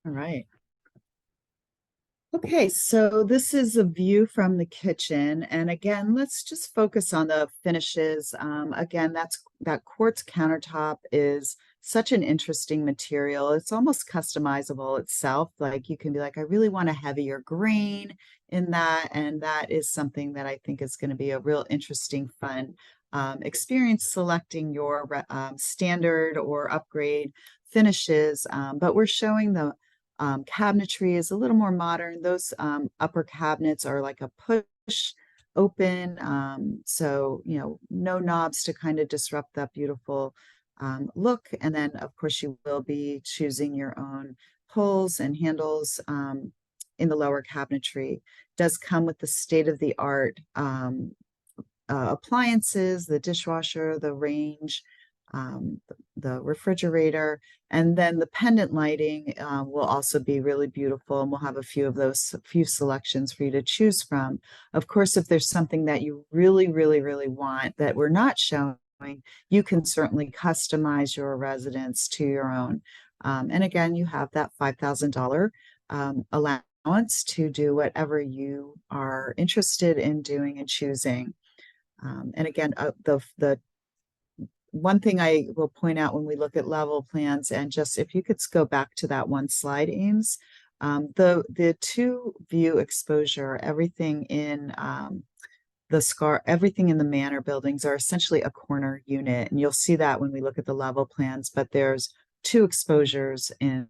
All right. Okay, so this is a view from the kitchen. And again, let's just focus on the finishes. Again, that quartz countertop is such an interesting material. It's almost customizable itself. Like you can be like, I really want a heavier grain in that. And that is something that I think is going to be a real interesting, fun experience selecting your standard or upgrade finishes. But we're showing the cabinetry is a little more modern. Those upper cabinets are like a push open. So, no knobs to kind of disrupt that beautiful look. And then, of course, you will be choosing your own pulls and handles in the lower cabinetry. It does come with the state-of-the-art appliances, the dishwasher, the range, the refrigerator, and then the pendant lighting will also be really beautiful, and we'll have a few selections for you to choose from. Of course, if there's something that you really, really, really want that we're not showing, you can certainly customize your residence to your own. And again, you have that $5,000 allowance to do whatever you are interested in doing and choosing. And again, the one thing I will point out when we look at level plans, and just if you could go back to that one slide, Ames, the 2-view exposure, everything in everything in the manor buildings are essentially a corner unit, and you'll see that when we look at the level plans. But there's 2 exposures in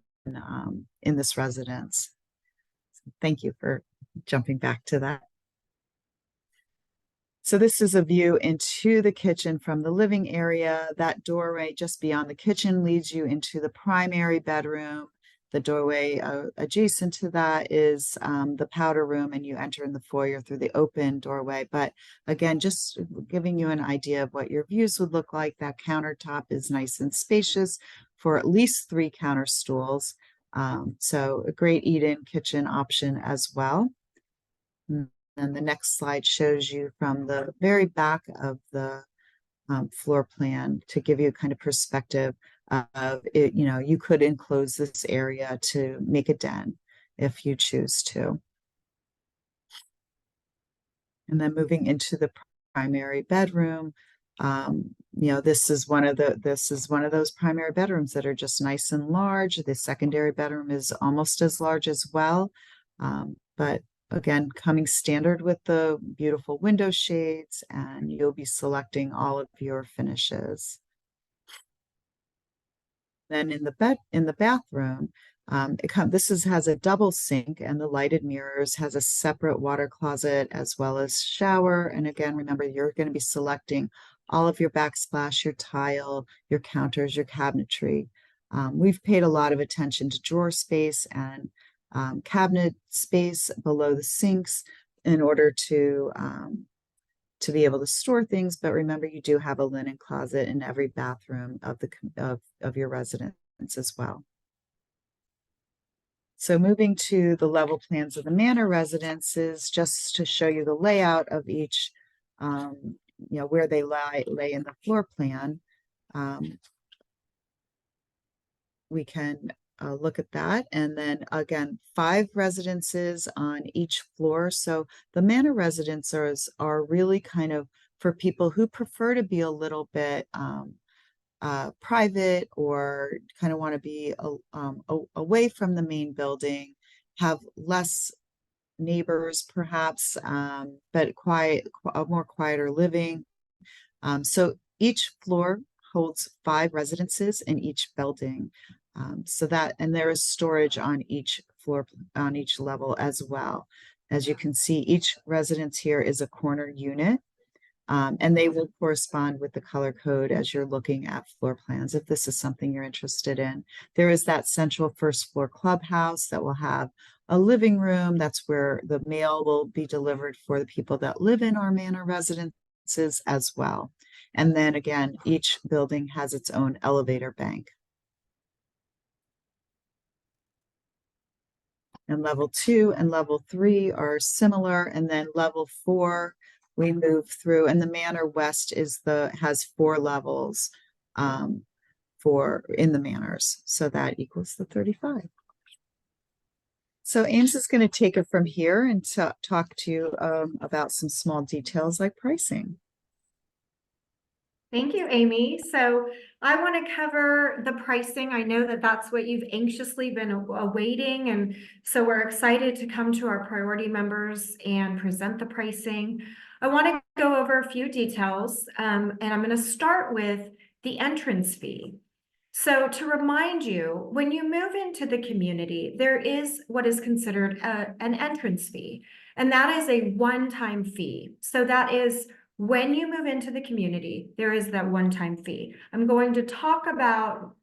this residence. Thank you for jumping back to that. So this is a view into the kitchen from the living area. That doorway just beyond the kitchen leads you into the primary bedroom. The doorway adjacent to that is the powder room, and you enter in the foyer through the open doorway. But again, just giving you an idea of what your views would look like. That countertop is nice and spacious for at least 3 counter stools. So a great eat-in kitchen option as well. And the next slide shows you from the very back of the floor plan to give you a kind of perspective of it. You know, you could enclose this area to make a den if you choose to. And then moving into the primary bedroom, you know, this is one of those primary bedrooms that are just nice and large. The secondary bedroom is almost as large as well, but again, coming standard with the beautiful window shades, and you'll be selecting all of your finishes. Then in the bathroom, has a double sink, and the lighted mirrors has a separate water closet as well as shower. And again, remember, you're going to be selecting all of your backsplash, your tile, your counters, your cabinetry. We've paid a lot of attention to drawer space and cabinet space below the sinks in order to be able to store things. But remember, you do have a linen closet in every bathroom of your residence as well. So moving to the level plans of the manor residences, just to show you the layout of each, you know, where they lay in the floor plan. We can look at that. And then again, 5 residences on each floor. So the manor residences are really kind of for people who prefer to be a little bit private, or kind of want to be away from the main building, have less neighbors perhaps, but a more quieter living. So each floor holds 5 residences in each building. And there is storage on each floor, on each level as well. As you can see, each residence here is a corner unit, and they will correspond with the color code as you're looking at floor plans, if this is something you're interested in. There is that central first floor clubhouse that will have a living room. That's where the mail will be delivered for the people that live in our manor residences as well. And then again, each building has its own elevator bank. And level 2 and level 3 are similar. And then level 4, we move through, and the Manor West has 4 levels in the manors. So that equals the 35. So Ames is going to take it from here and talk to you about some small details like pricing. Thank you, Amy. So I want to cover the pricing. I know that that's what you've anxiously been awaiting. And so we're excited to come to our priority members and present the pricing. I want to go over a few details, and I'm going to start with the entrance fee. So to remind you, when you move into the community, there is what is considered an entrance fee, and that is a one-time fee. So that is when you move into the community, there is that one-time fee. I'm going to talk about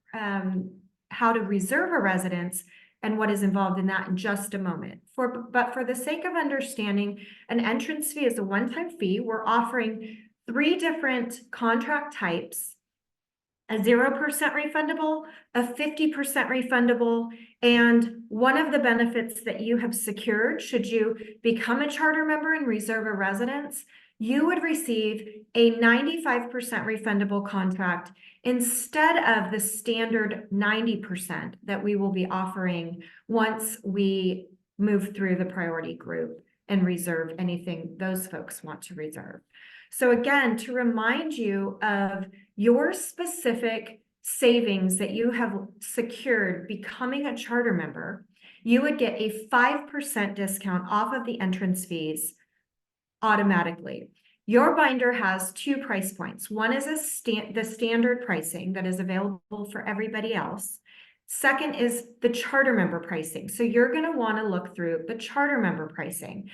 how to reserve a residence and what is involved in that in just a moment. But for the sake of understanding, an entrance fee is a one-time fee. We're offering 3 different contract types: a 0% refundable, a 50% refundable, and one of the benefits that you have secured should you become a charter member and reserve a residence, you would receive a 95% refundable contract instead of the standard 90% that we will be offering once we move through the priority group and reserve anything those folks want to reserve. So again, to remind you of your specific savings that you have secured becoming a charter member, you would get a 5% discount off of the entrance fees automatically. Your binder has 2 price points. One is the standard pricing that is available for everybody else. Second is the charter member pricing. So you're going to want to look through the charter member pricing.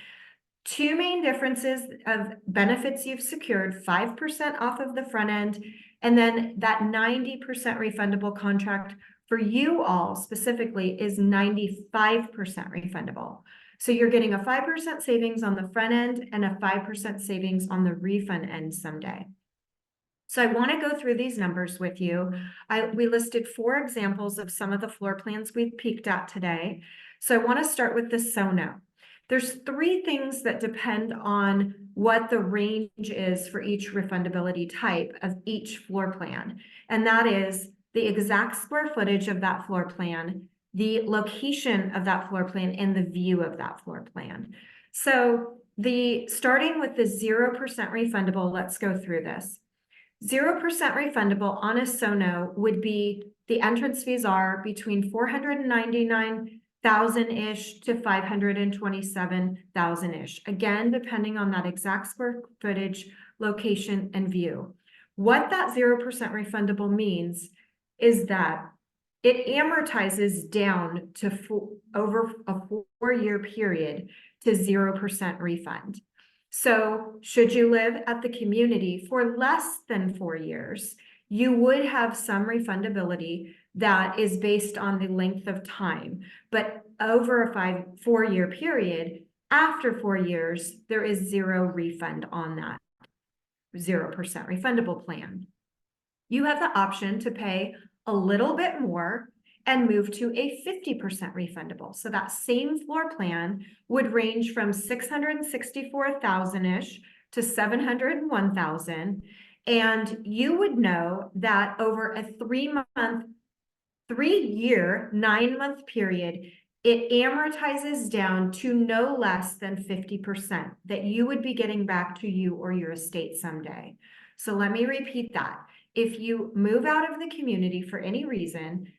2 main differences of benefits you've secured: 5% off of the front end, and then that 90% refundable contract for you all specifically is 95% refundable. So you're getting a 5% savings on the front end and a 5% savings on the refund end someday. So I want to go through these numbers with you. We listed 4 examples of some of the floor plans we've peeked at today. So I want to start with the Sono. There's 3 things that depend on what the range is for each refundability type of each floor plan. And that is the exact square footage of that floor plan, the location of that floor plan, and the view of that floor plan. So starting with the 0% refundable, let's go through this. 0% refundable on a Sono would be, the entrance fees are between 499,000-ish to 527,000-ish. Again, depending on that exact square footage, location, and view. What that 0% refundable means is that it amortizes down to over a 4-year period to 0% refund. So should you live at the community for less than 4 years, you would have some refundability that is based on the length of time. But over a 4-year period, after 4 years, there is 0 refund on that 0% refundable plan. You have the option to pay a little bit more and move to a 50% refundable. So that same floor plan would range from 664,000-ish to 701,000. And you would know that over a 3-year, 9-month period, it amortizes down to no less than 50% that you would be getting back to you or your estate someday. So let me repeat that. If you move out of the community for any reason,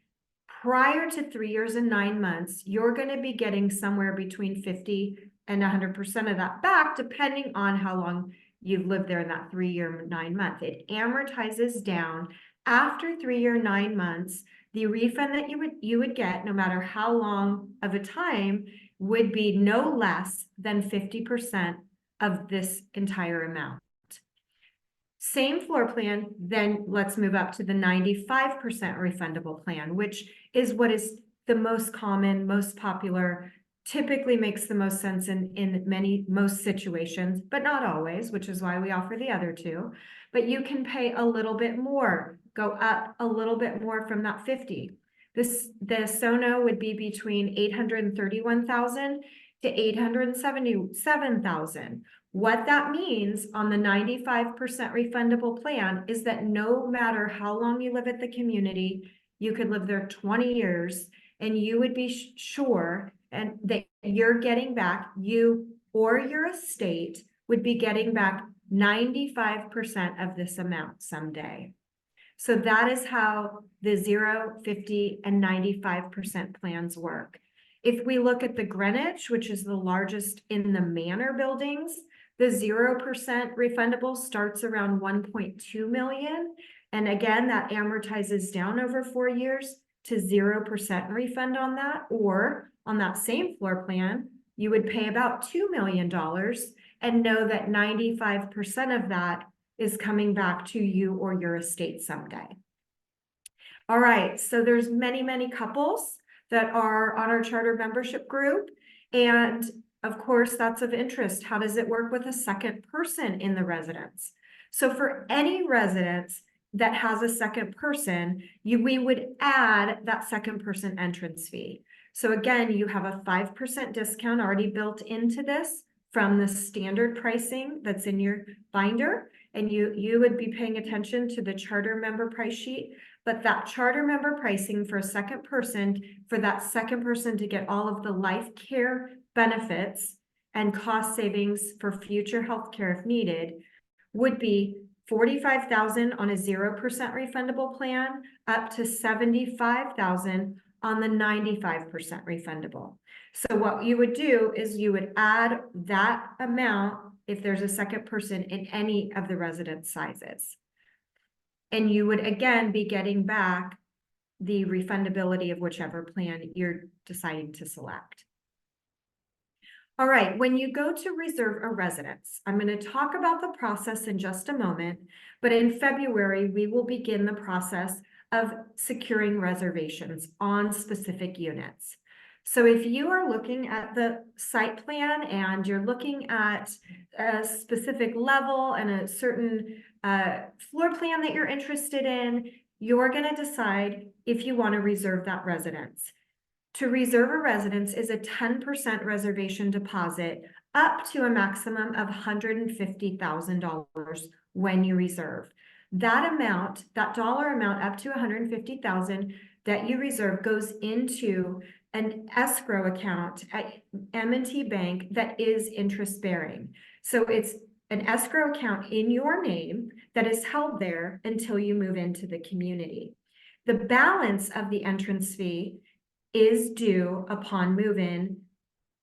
prior to 3 years and 9 months, you're going to be getting somewhere between 50 and 100% of that back, depending on how long you've lived there in that 3-year, 9-month. It amortizes down after 3-year, 9 months. The refund that you would get, no matter how long of a time, would be no less than 50% of this entire amount. Same floor plan, then let's move up to the 95% refundable plan, which is what is the most common, most popular, typically makes the most sense in most situations, but not always, which is why we offer the other 2. But you can pay a little bit more, go up a little bit more from that 50. The Sono would be between 831,000 to 877,000. What that means on the 95% refundable plan is that no matter how long you live at the community, you could live there 20 years and you would be sure and that you're getting back, you or your estate would be getting back 95% of this amount someday. So that is how the 0, 50, and 95% plans work. If we look at the Greenwich, which is the largest in the Manor buildings, the 0% refundable starts around 1.2 million. And again, that amortizes down over 4 years to 0% refund on that. Or on that same floor plan, you would pay about $2 million and know that 95% of that is coming back to you or your estate someday. All right, so there's many, many couples that are on our charter membership group. And of course, that's of interest. How does it work with a second person in the residence? So for any residence that has a second person, we would add that second person entrance fee. So again, you have a 5% discount already built into this from the standard pricing that's in your binder. And you would be paying attention to the charter member price sheet. But that charter member pricing for a second person, for that second person to get all of the life care benefits and cost savings for future health care if needed, would be $45,000 on a 0% refundable plan, up to $75,000 on the 95% refundable. So what you would do is you would add that amount if there's a second person in any of the residence sizes. And you would again be getting back the refundability of whichever plan you're deciding to select. All right, when you go to reserve a residence, I'm going to talk about the process in just a moment, but in February, we will begin the process of securing reservations on specific units. So if you are looking at the site plan and you're looking at a specific level and a certain floor plan that you're interested in, you're gonna decide if you want to reserve that residence. To reserve a residence is a 10% reservation deposit up to a maximum of $150,000 when you reserve. That amount, that dollar amount up to $150,000 that you reserve goes into an escrow account at M&T Bank that is interest bearing. So it's an escrow account in your name that is held there until you move into the community. The balance of the entrance fee is due upon move-in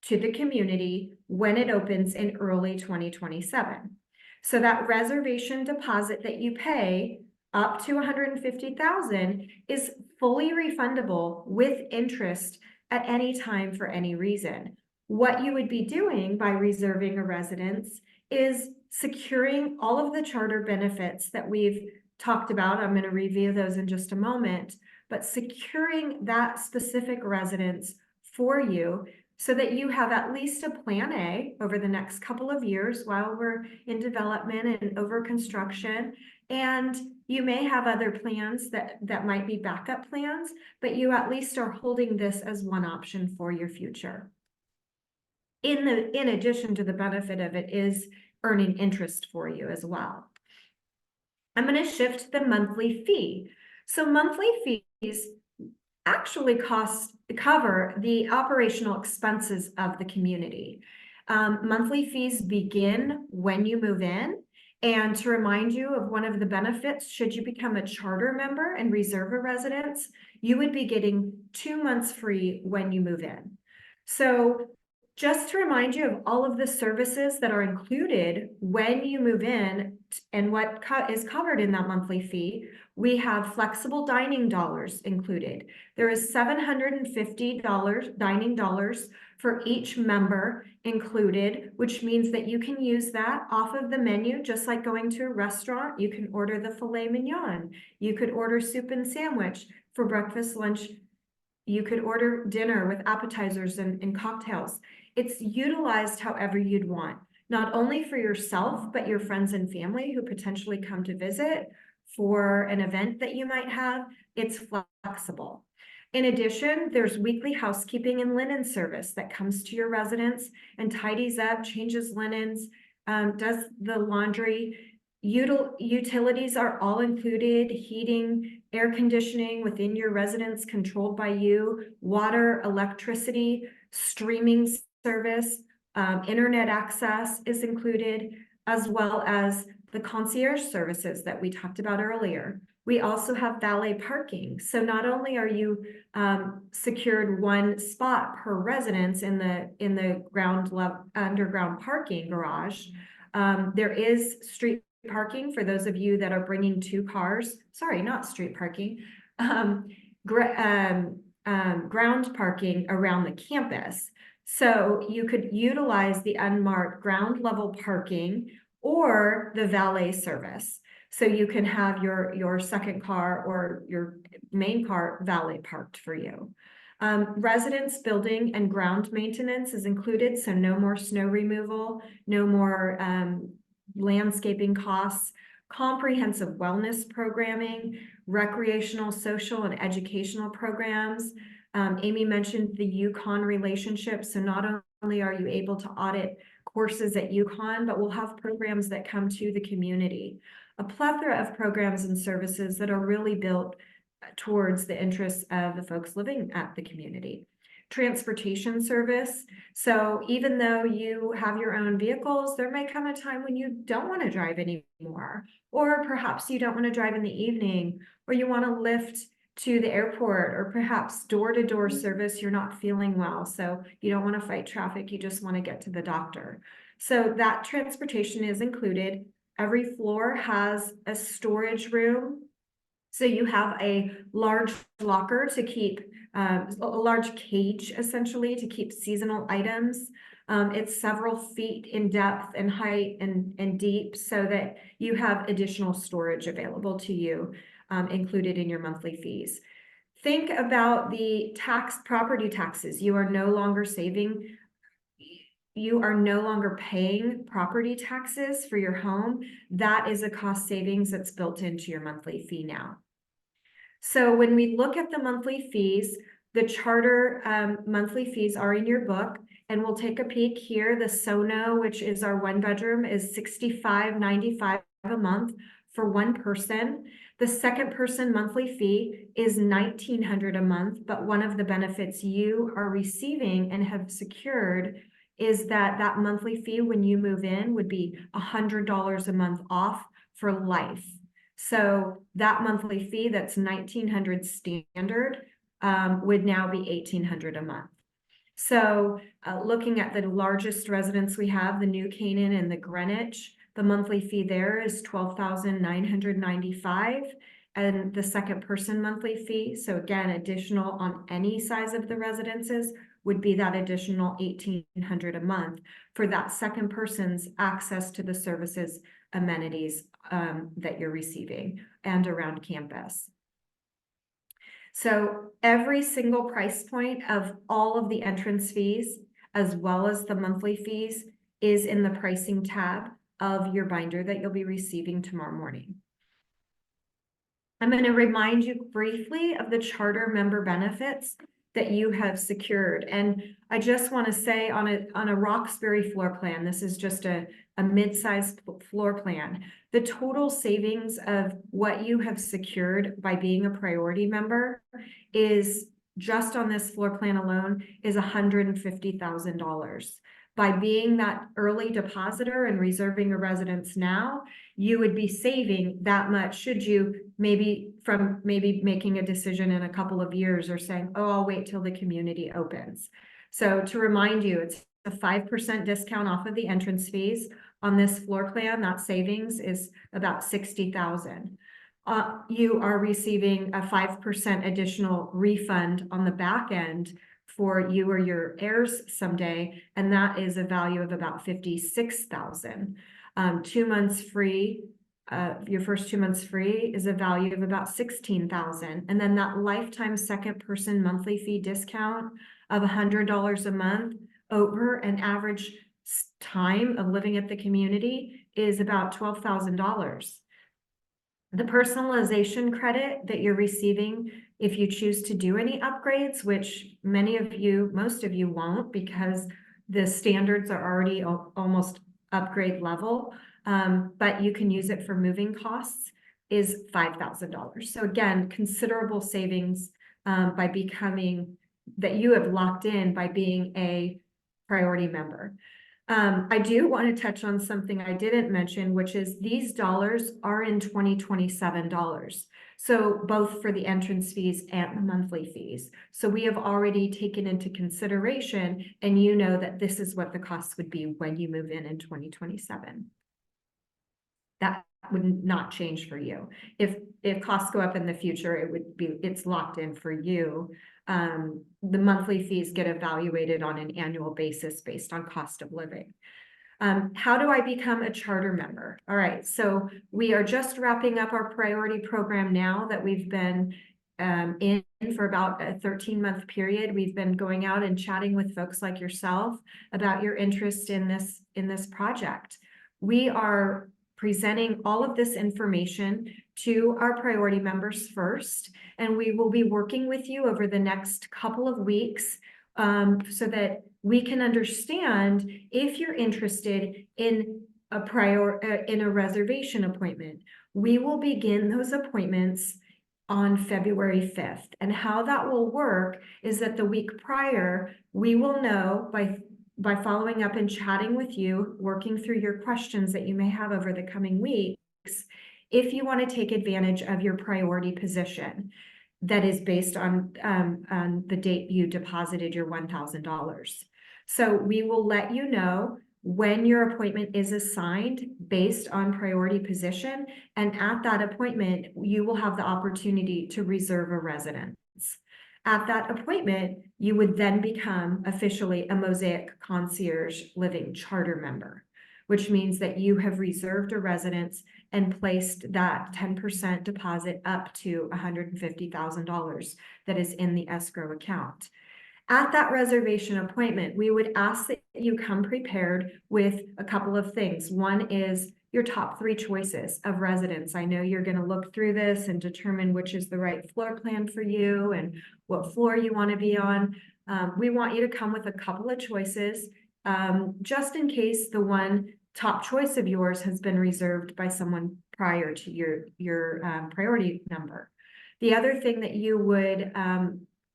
to the community when it opens in early 2027. So that reservation deposit that you pay up to $150,000 is fully refundable with interest at any time for any reason. What you would be doing by reserving a residence is securing all of the charter benefits that we've talked about. I'm going to review those in just a moment, but securing that specific residence for you so that you have at least a plan A over the next couple of years while we're in development and over construction. And you may have other plans that might be backup plans, but you at least are holding this as one option for your future. In addition to the benefit of it is earning interest for you as well. I'm going to shift the monthly fee. So monthly fees actually cover the operational expenses of the community. Monthly fees begin when you move in. And to remind you of one of the benefits, should you become a charter member and reserve a residence, you would be getting 2 months free when you move in. So just to remind you of all of the services that are included when you move in and what is covered in that monthly fee, we have flexible dining dollars included. There is $750 dining dollars for each member included, which means that you can use that off of the menu, just like going to a restaurant. You can order the filet mignon. You could order soup and sandwich for breakfast, lunch. You could order dinner with appetizers and cocktails. It's utilized however you'd want, not only for yourself, but your friends and family who potentially come to visit for an event that you might have. It's flexible. In addition, there's weekly housekeeping and linen service that comes to your residence and tidies up, changes linens, does the laundry. Utilities are all included: heating, air conditioning within your residence controlled by you, water, electricity, streaming service, internet access is included, as well as the concierge services that we talked about earlier. We also have valet parking. So not only are you secured one spot per residence in the underground parking garage, there is street parking for those of you that are bringing 2 cars. Sorry, not street parking. Ground parking around the campus. So you could utilize the unmarked ground level parking or the valet service. So you can have your second car or your main car valet parked for you. Residence building and ground maintenance is included. So no more snow removal, no more landscaping costs, comprehensive wellness programming, recreational, social, and educational programs. Amy mentioned the UConn relationship. So not only are you able to audit courses at UConn, but we'll have programs that come to the community. A plethora of programs and services that are really built towards the interests of the folks living at the community. Transportation service. So even though you have your own vehicles, there may come a time when you don't want to drive anymore, or perhaps you don't want to drive in the evening, or you want to lift to the airport, or perhaps door-to-door service. You're not feeling well, so you don't want to fight traffic. You just want to get to the doctor. So that transportation is included. Every floor has a storage room. So you have a large locker to keep, a large cage essentially to keep seasonal items. It's several feet in depth and height and deep so that you have additional storage available to you, included in your monthly fees. think about the property taxes. You are no longer paying property taxes for your home. That is a cost savings that's built into your monthly fee now. So when we look at the monthly fees, the charter monthly fees are in your book, and we'll take a peek here. The Sono, which is our 1-bedroom, is $65.95 a month for one person. The second person monthly fee is $1,900 a month, but one of the benefits you are receiving and have secured is that monthly fee when you move in would be $100 a month off for life. So that monthly fee that's $1,900 standard would now be $1,800 a month. So looking at the largest residence we have, the New Canaan and the Greenwich, the monthly fee there is $12,995, and the second person monthly fee, so again, additional on any size of the residences, would be that additional $1,800 a month for that second person's access to the services, amenities that you're receiving and around campus. So every single price point of all of the entrance fees, as well as the monthly fees, is in the pricing tab of your binder that you'll be receiving tomorrow morning. I'm going to remind you briefly of the charter member benefits that you have secured. And I just want to say on a Roxbury floor plan, this is just a mid-sized floor plan, the total savings of what you have secured by being a priority member is, just on this floor plan alone, is $150,000. By being that early depositor and reserving a residence now, you would be saving that much should you maybe making a decision in a couple of years or saying, oh, I'll wait till the community opens. So to remind you, it's a 5% discount off of the entrance fees on this floor plan. That savings is about $60,000. You are receiving a 5% additional refund on the back end for you or your heirs someday, and that is a value of about $56,000. 2 months free, your first 2 months free is a value of about $16,000, and then that lifetime second person monthly fee discount of $100 a month over an average time of living at the community is about $12,000. The personalization credit that you're receiving if you choose to do any upgrades, which most of you won't, because the standards are already almost upgrade level, but you can use it for moving costs, is $5,000. So again, considerable savings by becoming, that you have locked in by being a priority member. I do want to touch on something I didn't mention, which is these dollars are in 2027 dollars. So both for the entrance fees and the monthly fees. So we have already taken into consideration, and you know that this is what the costs would be when you move in 2027. That would not change for you. If costs go up in the future, it's locked in for you. The monthly fees get evaluated on an annual basis based on cost of living. How do I become a charter member? All right, so we are just wrapping up our priority program now that we've been in for about a 13-month period. We've been going out and chatting with folks like yourself about your interest in this project. We are presenting all of this information to our priority members first, and we will be working with you over the next couple of weeks so that we can understand if you're interested in a reservation appointment. We will begin those appointments on February 5th, and how that will work is that the week prior, we will know by following up and chatting with you, working through your questions that you may have over the coming weeks, if you want to take advantage of your priority position that is based on the date you deposited your $1,000. So we will let you know when your appointment is assigned based on priority position, and at that appointment, you will have the opportunity to reserve a residence. At that appointment, you would then become officially a Mosaic Concierge Living Charter member. which means that you have reserved a residence and placed that 10% deposit up to $150,000 that is in the escrow account. At that reservation appointment, we would ask that you come prepared with a couple of things. One is your top 3 choices of residence. I know you're going to look through this and determine which is the right floor plan for you and what floor you want to be on. We want you to come with a couple of choices, just in case the one top choice of yours has been reserved by someone prior to your priority number. The other thing that you would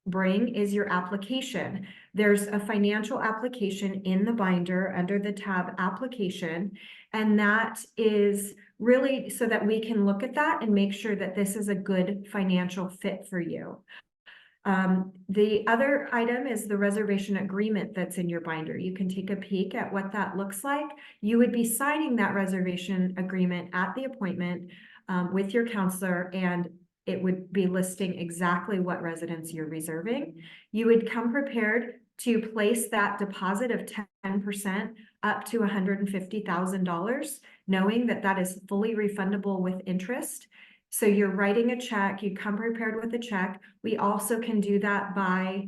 bring is your application. There's a financial application in the binder under the tab application, and that is really so that we can look at that and make sure that this is a good financial fit for you. The other item is the reservation agreement that's in your binder. You can take a peek at what that looks like. You would be signing that reservation agreement at the appointment with your counselor, and it would be listing exactly what residence you're reserving. You would come prepared to place that deposit of 10% up to $150,000, knowing that that is fully refundable with interest. So you're writing a check, you come prepared with a check. We also can do that by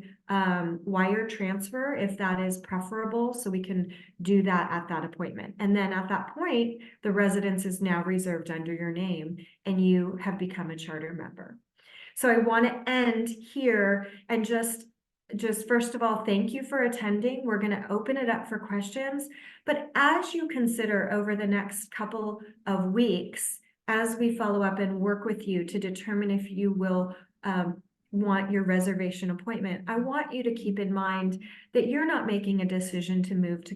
wire transfer if that is preferable. So we can do that at that appointment. And then at that point, the residence is now reserved under your name and you have become a charter member. So I want to end here and just first of all, thank you for attending. We're going to open it up for questions. But as you consider over the next couple of weeks, as we follow up and work with you to determine if you will want your reservation appointment, I want you to keep in mind that you're not making a decision to move to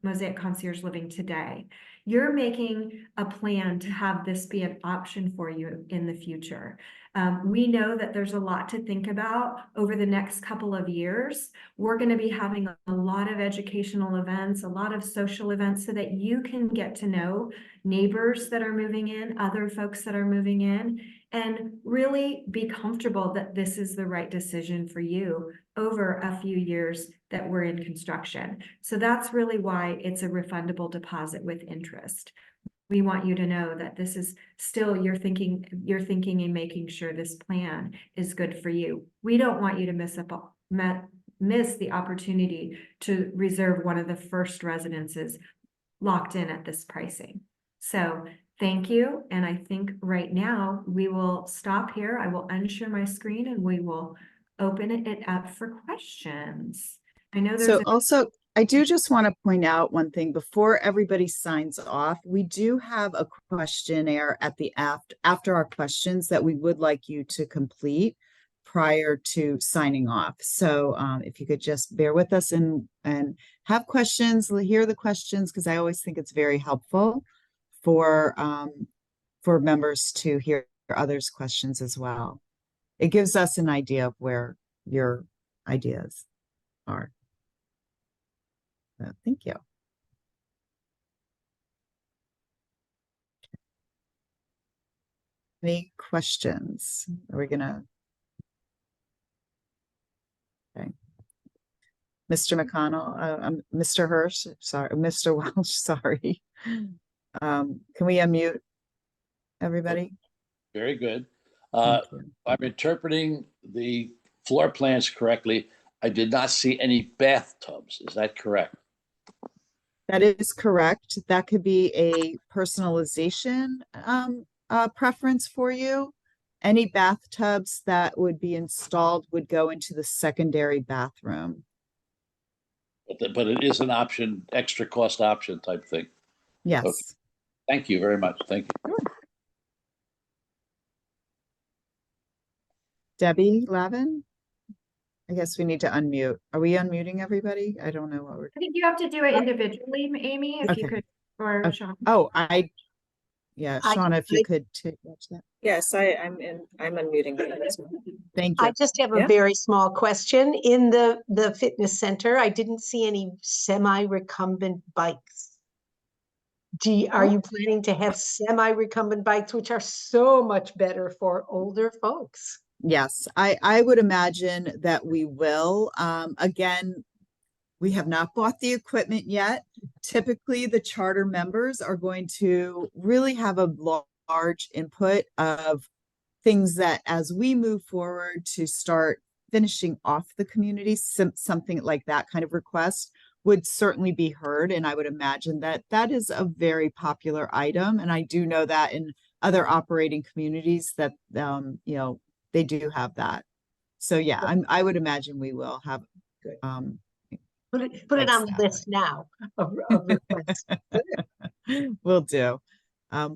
Mosaic Concierge Living today. You're making a plan to have this be an option for you in the future. We know that there's a lot to think about over the next couple of years. We're going to be having a lot of educational events, a lot of social events, so that you can get to know neighbors that are moving in, other folks that are moving in, and really be comfortable that this is the right decision for you over a few years that we're in construction. So that's really why it's a refundable deposit with interest. We want you to know that this is still you're thinking and making sure this plan is good for you. We don't want you to miss the opportunity to reserve one of the first residences locked in at this pricing. So thank you. And I think right now we will stop here. I will unshare my screen and we will open it up for questions. I know there's So also, I do just want to point out one thing before everybody signs off. We do have a questionnaire at the after our questions that we would like you to complete prior to signing off. So if you could just bear with us and have questions, hear the questions, because I always think it's very helpful for members to hear others' questions as well. It gives us an idea of where your ideas are. Thank you. Any questions? Are we gonna? Okay. Mr. McConnell, Mr. Hirsch, sorry, Mr. Welch, sorry. Can we unmute everybody? Very good. Thank you. I'm interpreting the floor plans correctly. I did not see any bathtubs. Is that correct? That is correct. That could be a personalization preference for you. Any bathtubs that would be installed would go into the secondary bathroom. But it is an option, extra cost option type thing. Yes. Okay. Thank you very much. Thank you. Debbie Lavin? I guess we need to unmute. Are we unmuting everybody? I don't know what we're. I think you have to do it individually, Amy, if you Okay. could, or Okay. Sean. Oh, yeah, Shauna, if you could watch that. Yes, I'm unmuting. Thank you. I just have a Yeah. very small question. In the fitness center, I didn't see any semi-recumbent bikes. Are you planning to have semi-recumbent bikes, which are so much better for older folks? Yes, I would imagine that we will. Again, We have not bought the equipment yet. Typically, the charter members are going to really have a large input of things that as we move forward to start finishing off the community, something like that kind of request would certainly be heard. And I would imagine that that is a very popular item. And I do know that in other operating communities that, you know, they do have that. So yeah, I would imagine we will have, Good. um, Put it Thanks, on the Natalie. list now of requests. will do.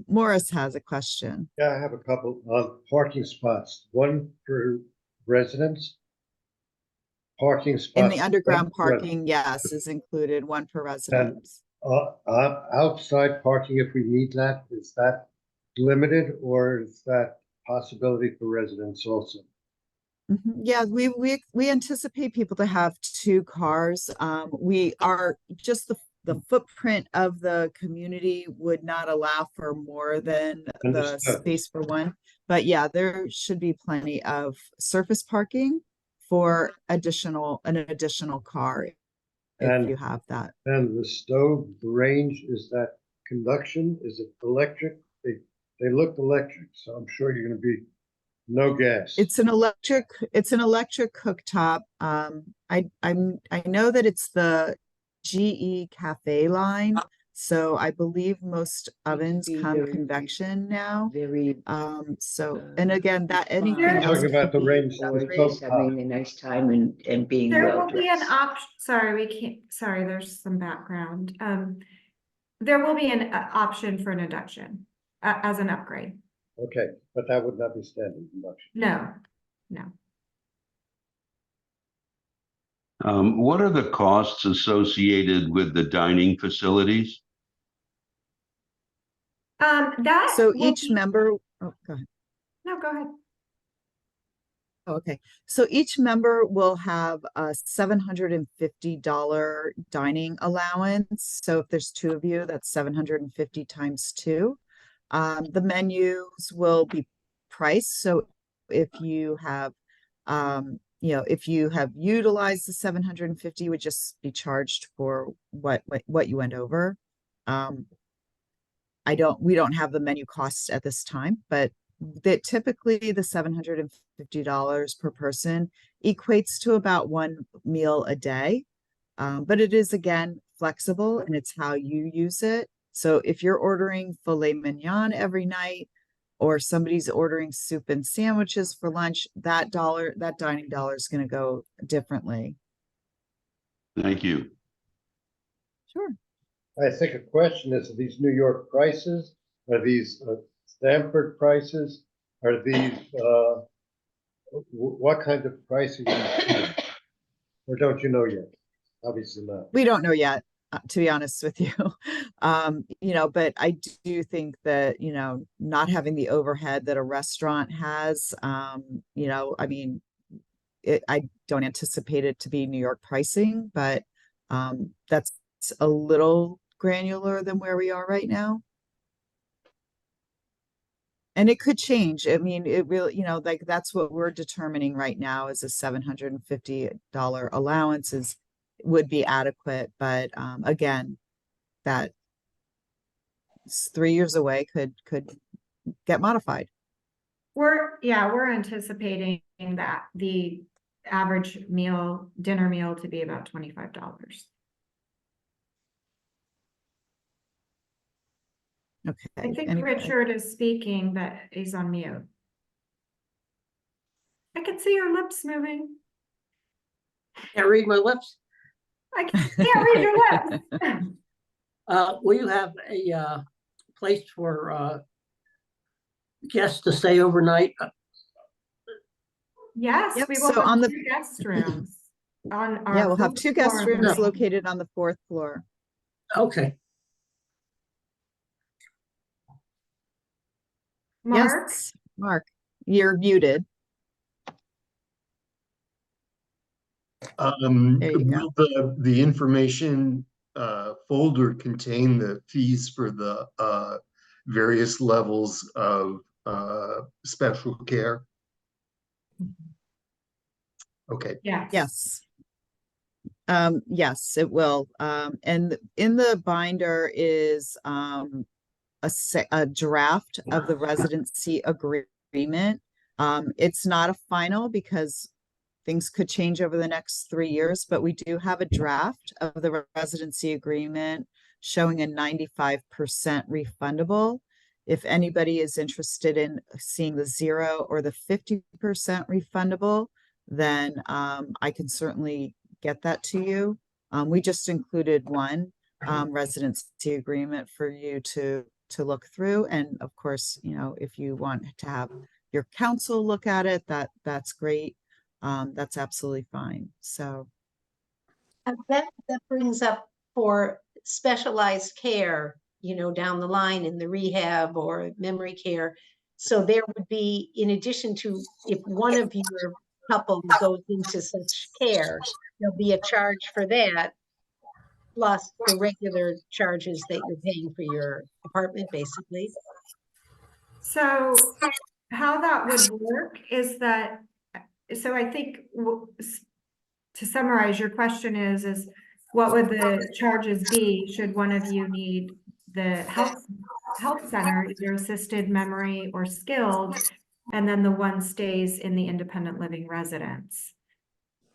Morris has a question. Yeah, I have a couple of parking spots, one for residents. Parking spots. In the underground for res- parking, yes, is included, one per residence. Outside parking, if we need that, is that limited or is that possibility for residents also? Yeah, we anticipate people to have two cars. We are just the footprint of the community would not allow for more than the Understood. space for one. But yeah, there should be plenty of surface parking for an additional car if And- you have that. And the stove, the range, is that conduction? Is it electric? They look electric, so I'm sure you're gonna be no gas. It's an electric cooktop. I know that it's the GE Cafe line. So I believe most ovens be come very- convection now. Very. So, and again, that anything You're else talking about could the be- range of the Gorgeous, stove having a nice time and being There well will be an dressed. sorry, there's some background. There will be an option for an induction, as an upgrade. Okay, but that would not be standard conduction. No. What are the costs associated with the dining facilities? That. So will each be- member, oh, go ahead. No, go ahead. Oh, okay, so each member will have a $750 dining allowance. So if there's two of you, that's 750 times two. The menus will be priced. So if you have, if you have utilized the 750, you would just be charged for what you went over. We don't have the menu costs at this time, but that typically the $750 per person equates to about one meal a day. But it is again flexible and it's how you use it. So if you're ordering filet mignon every night, or somebody's ordering soup and sandwiches for lunch, that dining dollar is going to go differently. Thank you. Sure. I think a question is, are these New York prices? Are these Stamford prices? Are these, what kind of pricing? Or don't you know yet? Obviously not. We don't know yet, to be honest with you. But I do think that, not having the overhead that a restaurant has, I mean, I don't anticipate it to be New York pricing, but that's a little granular than where we are right now. And it could change. I mean, it really, like that's what we're determining right now is a $750 allowance would be adequate. But again, that 3 years away could get modified. We're anticipating that the average dinner meal to be about $25. Okay. I think Any- Richard is speaking, but he's on mute. I can see your lips moving. Can't read my lips. I can't read your lips. Will you have a place for guests to stay overnight? Yes, Yep, we will so have on the- 2 guest rooms on our. Yeah, we'll have fourth 2 guest floor. rooms No. located on the 4th floor. Okay. Mark, Yes, Mark, you're muted. There you go. Will the information folder contain the fees for the various levels of special care? Okay, yes. Yes. Yes, it will. And in the binder is a draft of the residency agreement. It's not a final because things could change over the next 3 years, but we do have a draft of the residency agreement showing a 95% refundable. If anybody is interested in seeing the 0 or the 50% refundable, then I can certainly get that to you. We just included one residency agreement for you to look through. And of course, if you want to have your counsel look at it, that's great. That's absolutely fine. So That brings up for specialized care, down the line in the rehab or memory care. So there would be, in addition to if one of your couple goes into such care, there'll be a charge for that, plus the regular charges that you're paying for your apartment, basically. So how that would work is that, so I think to summarize, your question is what would the charges be should one of you need the health center, either assisted, memory, or skilled, and then the one stays in the independent living residence.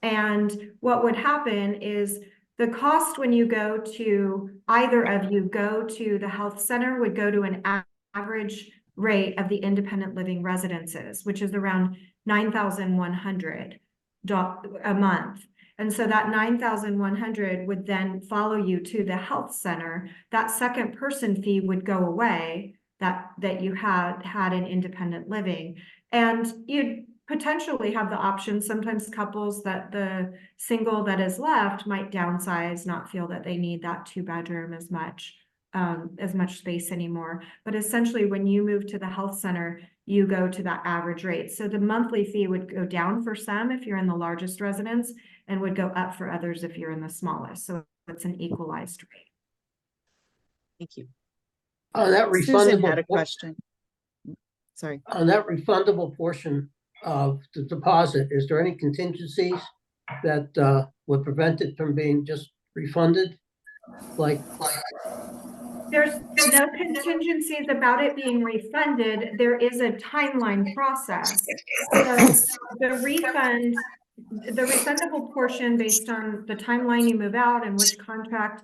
And what would happen is the cost when you go to, either of you go to the health center would go to an average rate of the independent living residences, which is around $9,100 a month. And so that 9,100 would then follow you to the health center. That second person fee would go away that you had in independent living. And you'd potentially have the option, sometimes couples that the single that is left might downsize, not feel that they need that 2-bedroom as much space anymore. But essentially when you move to the health center, you go to that average rate. So the monthly fee would go down for some if you're in the largest residence and would go up for others if you're in the smallest. So it's an equalized rate. Thank you. On that Susan had a refundable, question. Sorry. on that refundable portion of the deposit, is there any contingencies that would prevent it from being just refunded? Like, There's no contingencies about it being refunded. There is a timeline process. So the refundable portion based on the timeline you move out and which contract,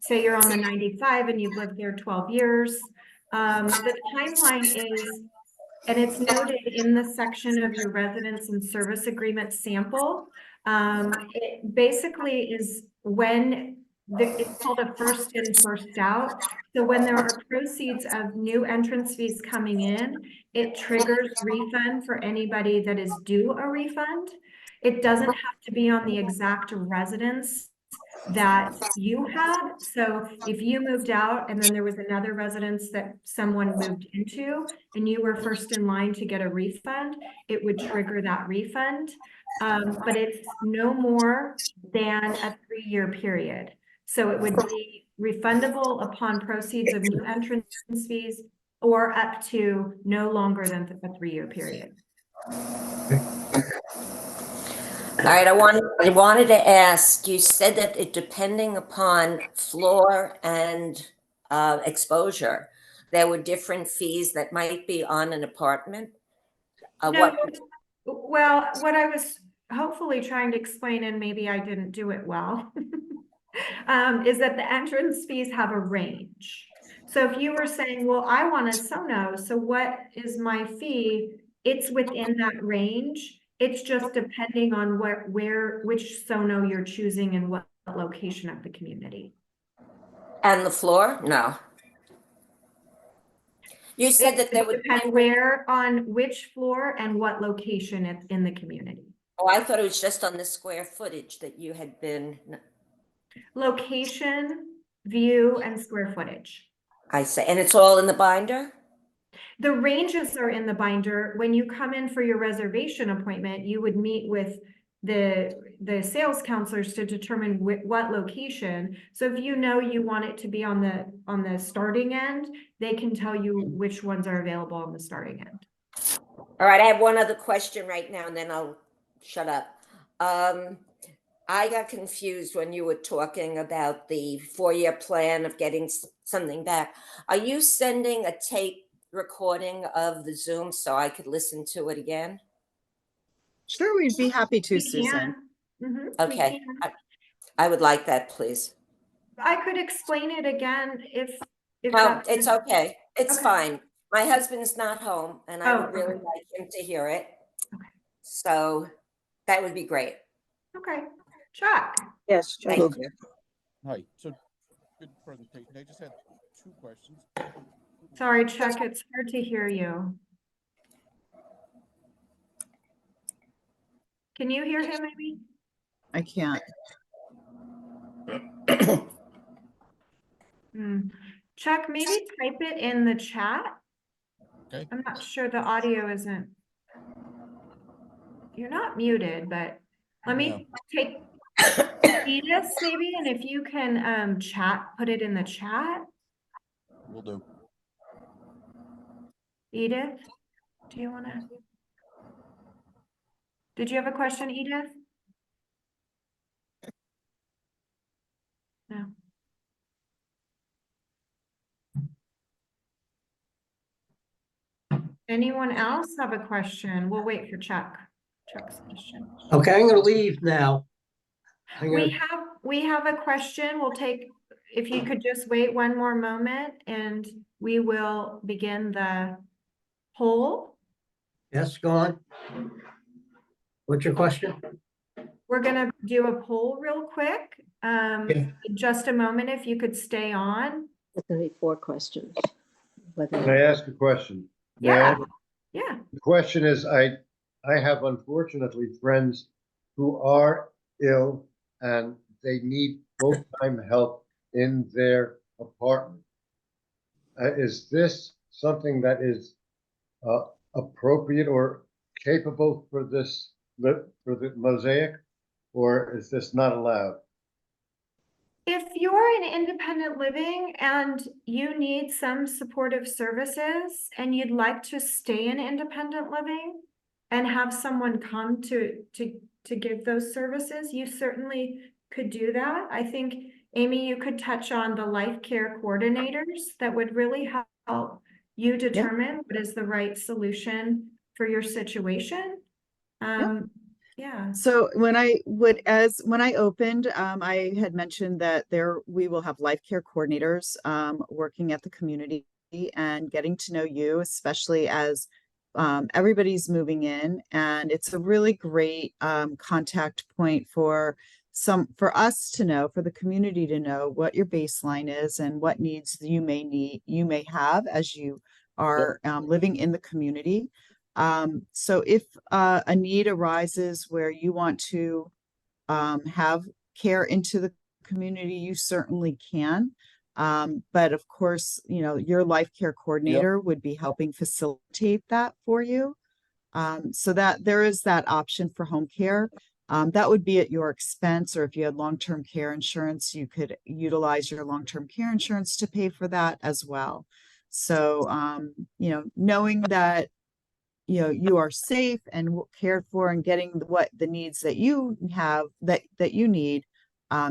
say you're on the 95 and you've lived there 12 years, the timeline is, and it's noted in the section of your residence and service agreement sample. It basically is when it's called a first in, first out. So when there are proceeds of new entrance fees coming in, it triggers refund for anybody that is due a refund. It doesn't have to be on the exact residence that you had. So if you moved out and then there was another residence that someone moved into and you were first in line to get a refund, it would trigger that refund. But it's no more than a 3-year period. So it would be refundable upon proceeds of new entrance fees or up to no longer than a 3-year period. All right, I wanted to ask, you said that it depending upon floor and exposure, there were different fees that might be on an apartment? No, well, what I was hopefully trying to explain, and maybe I didn't do it well, is that the entrance fees have a range. So if you were saying, well, I want a sono, so what is my fee? It's within that range. It's just depending on which sono you're choosing and what location of the community. And the floor? No. You said that there would depend where on which floor and what location in the community. Oh, I thought it was just on the square footage that you had been. Location, view, and square footage. I say, and it's all in the binder? The ranges are in the binder. When you come in for your reservation appointment, you would meet with the sales counselors to determine what location. So if you know you want it to be on the starting end, they can tell you which ones are available on the starting end. All right, I have one other question right now and then I'll shut up. I got confused when you were talking about the 4-year plan of getting something back. Are you sending a tape recording of the Zoom so I could listen to it again? Sure, we'd be happy to, We Susan. can. We Okay, can. I would like that, please. I could explain it again if No, that's. it's okay. It's Okay. fine. My husband's not home and I Oh, would really okay. like him to hear it. Okay. So that would be great. Okay, Chuck. Yes, Chuck. Thank you. Hi, so good presentation. I just had two questions. Sorry, Chuck, it's hard to hear you. Can you hear him maybe? I can't. Chuck, maybe type it in the chat. Okay. I'm not sure the audio isn't. You're not muted, but let me take Edith maybe, and if you can put it in the chat. Will do. Edith, do you want to? Did you have a question, Edith? No. Anyone else have a question? We'll wait for Chuck's question. Okay, I'm gonna leave now. We have a question. We'll take, if you could just wait one more moment and we will begin the poll. Yes, go on. What's your question? We're gonna do a poll real quick. Yeah. In just a moment, if you could stay on. It's gonna be 4 questions. Can I ask a question? May I? Yeah, yeah. The question is, I have unfortunately friends who are ill and they need full-time help in their apartment. Is this something that is appropriate or capable for this, for the Mosaic, or is this not allowed? If you're in independent living and you need some supportive services and you'd like to stay in independent living and have someone come to give those services, you certainly could do that. I think, Amy, you could touch on the life care coordinators that would really help you determine what is the right solution for your situation. Yeah. So when I opened, I had mentioned that we will have life care coordinators working at the community and getting to know you, especially as everybody's moving in, and it's a really great contact point for us to know, for the community to know what your baseline is and what needs you may have as you are living in the community. So if a need arises where you want to have care into the community, you certainly can. But of course, your life care coordinator would be helping facilitate that for you. So that there is that option for home care. That would be at your expense, or if you had long-term care insurance, you could utilize your long-term care insurance to pay for that as well. So, knowing that you are safe and cared for and getting the needs that you have that you need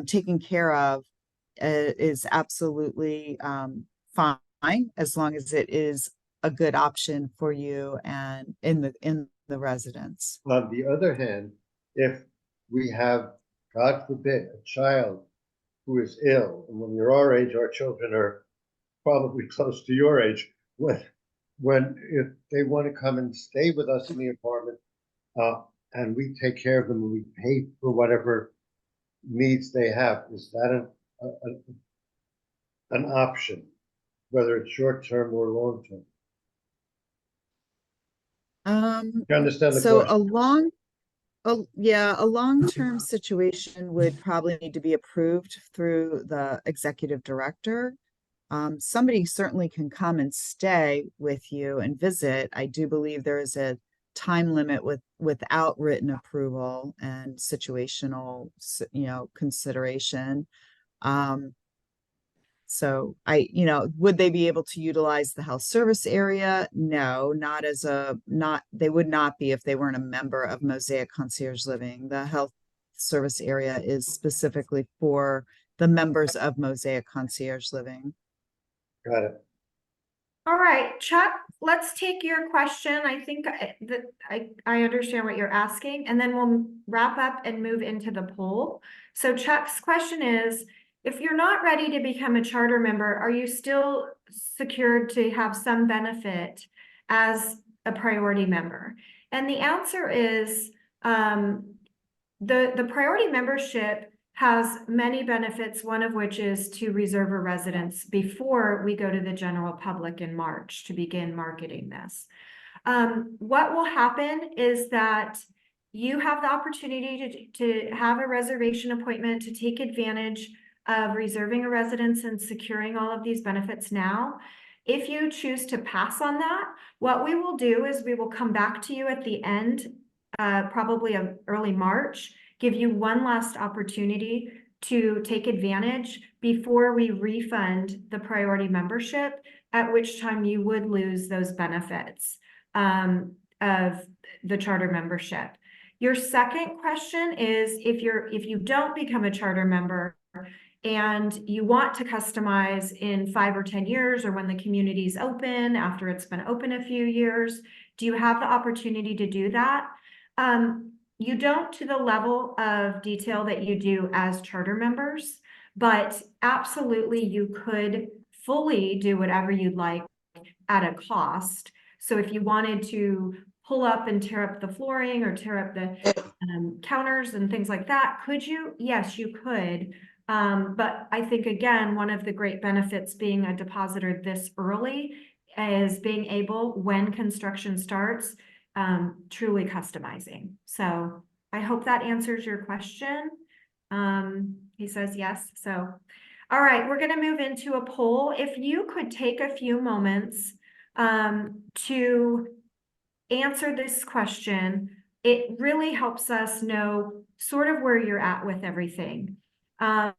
taken care of is absolutely fine, as long as it is a good option for you and in the residence. On the other hand, if we have, God forbid, a child who is ill, and when you're our age, our children are probably close to your age, if they want to come and stay with us in the apartment, and we take care of them and we pay for whatever needs they have, is that an option, whether it's short term or long term? You understand the So question? a long-term situation would probably need to be approved through the executive director. Somebody certainly can come and stay with you and visit. I do believe there is a time limit without written approval and situational, consideration. So would they be able to utilize the health service area? No, they would not be if they weren't a member of Mosaic Concierge Living. The health service area is specifically for the members of Mosaic Concierge Living. Got it. All right, Chuck, let's take your question. I think I understand what you're asking, and then we'll wrap up and move into the poll. So Chuck's question is, if you're not ready to become a charter member, are you still secured to have some benefit as a priority member? And the answer is, the priority membership has many benefits, one of which is to reserve a residence before we go to the general public in March to begin marketing this. What will happen is that you have the opportunity to have a reservation appointment to take advantage of reserving a residence and securing all of these benefits now. If you choose to pass on that, what we will do is we will come back to you at the end, probably of early March, give you one last opportunity to take advantage before we refund the priority membership, at which time you would lose those benefits of the charter membership. Your second question is, if you don't become a charter member and you want to customize in 5 or 10 years, or when the community's open, after it's been open a few years, do you have the opportunity to do that? You don't to the level of detail that you do as charter members, but absolutely you could fully do whatever you'd like at a cost. So if you wanted to pull up and tear up the flooring or tear up the counters and things like that, could you? Yes, you could. But I think, again, one of the great benefits being a depositor this early is being able, when construction starts, truly customizing. So I hope that answers your question. He says yes. So, all right, we're going to move into a poll. If you could take a few moments to answer this question, it really helps us know sort of where you're at with everything. I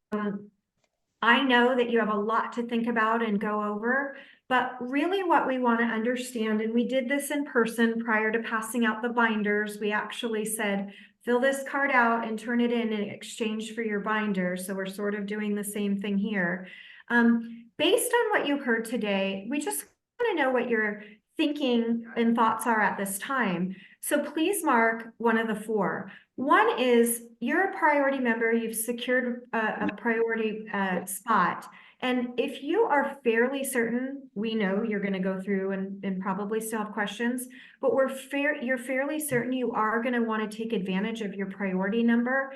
know that you have a lot to think about and go over, but really what we want to understand, and we did this in person prior to passing out the binders, we actually said, fill this card out and turn it in exchange for your binder. So we're sort of doing the same thing here. Based on what you heard today, we just want to know what your thinking and thoughts are at this time. So please mark one of the 4. One is you're a priority member, you've secured a priority spot. And if you are fairly certain, we know you're going to go through and probably still have questions, but you're fairly certain you are going to want to take advantage of your priority number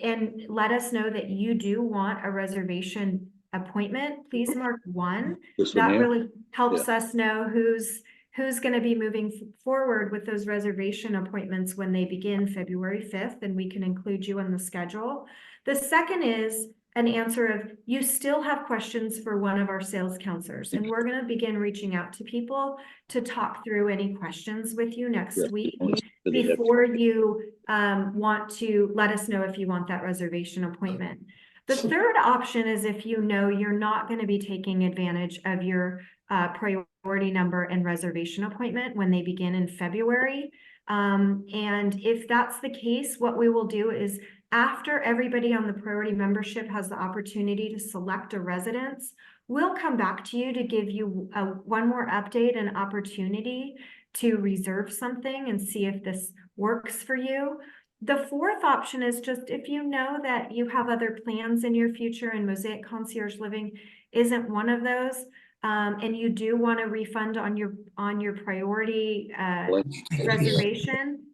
and let us know that you do want a reservation appointment. Please mark 1. That really helps us know who's going to be moving forward with those reservation appointments when they begin February 5th, and we can include you on the schedule. The second is an answer of, you still have questions for one of our sales counselors, and we're going to begin reaching out to people to talk through any questions with you next week before you want to let us know if you want that reservation appointment. The third option is if you know you're not going to be taking advantage of your priority number and reservation appointment when they begin in February. And if that's the case, what we will do is, after everybody on the priority membership has the opportunity to select a residence, we'll come back to you to give you one more update and opportunity to reserve something and see if this works for you. The fourth option is just, if you know that you have other plans in your future and Mosaic Concierge Living isn't one of those, and you do want a refund on your priority reservation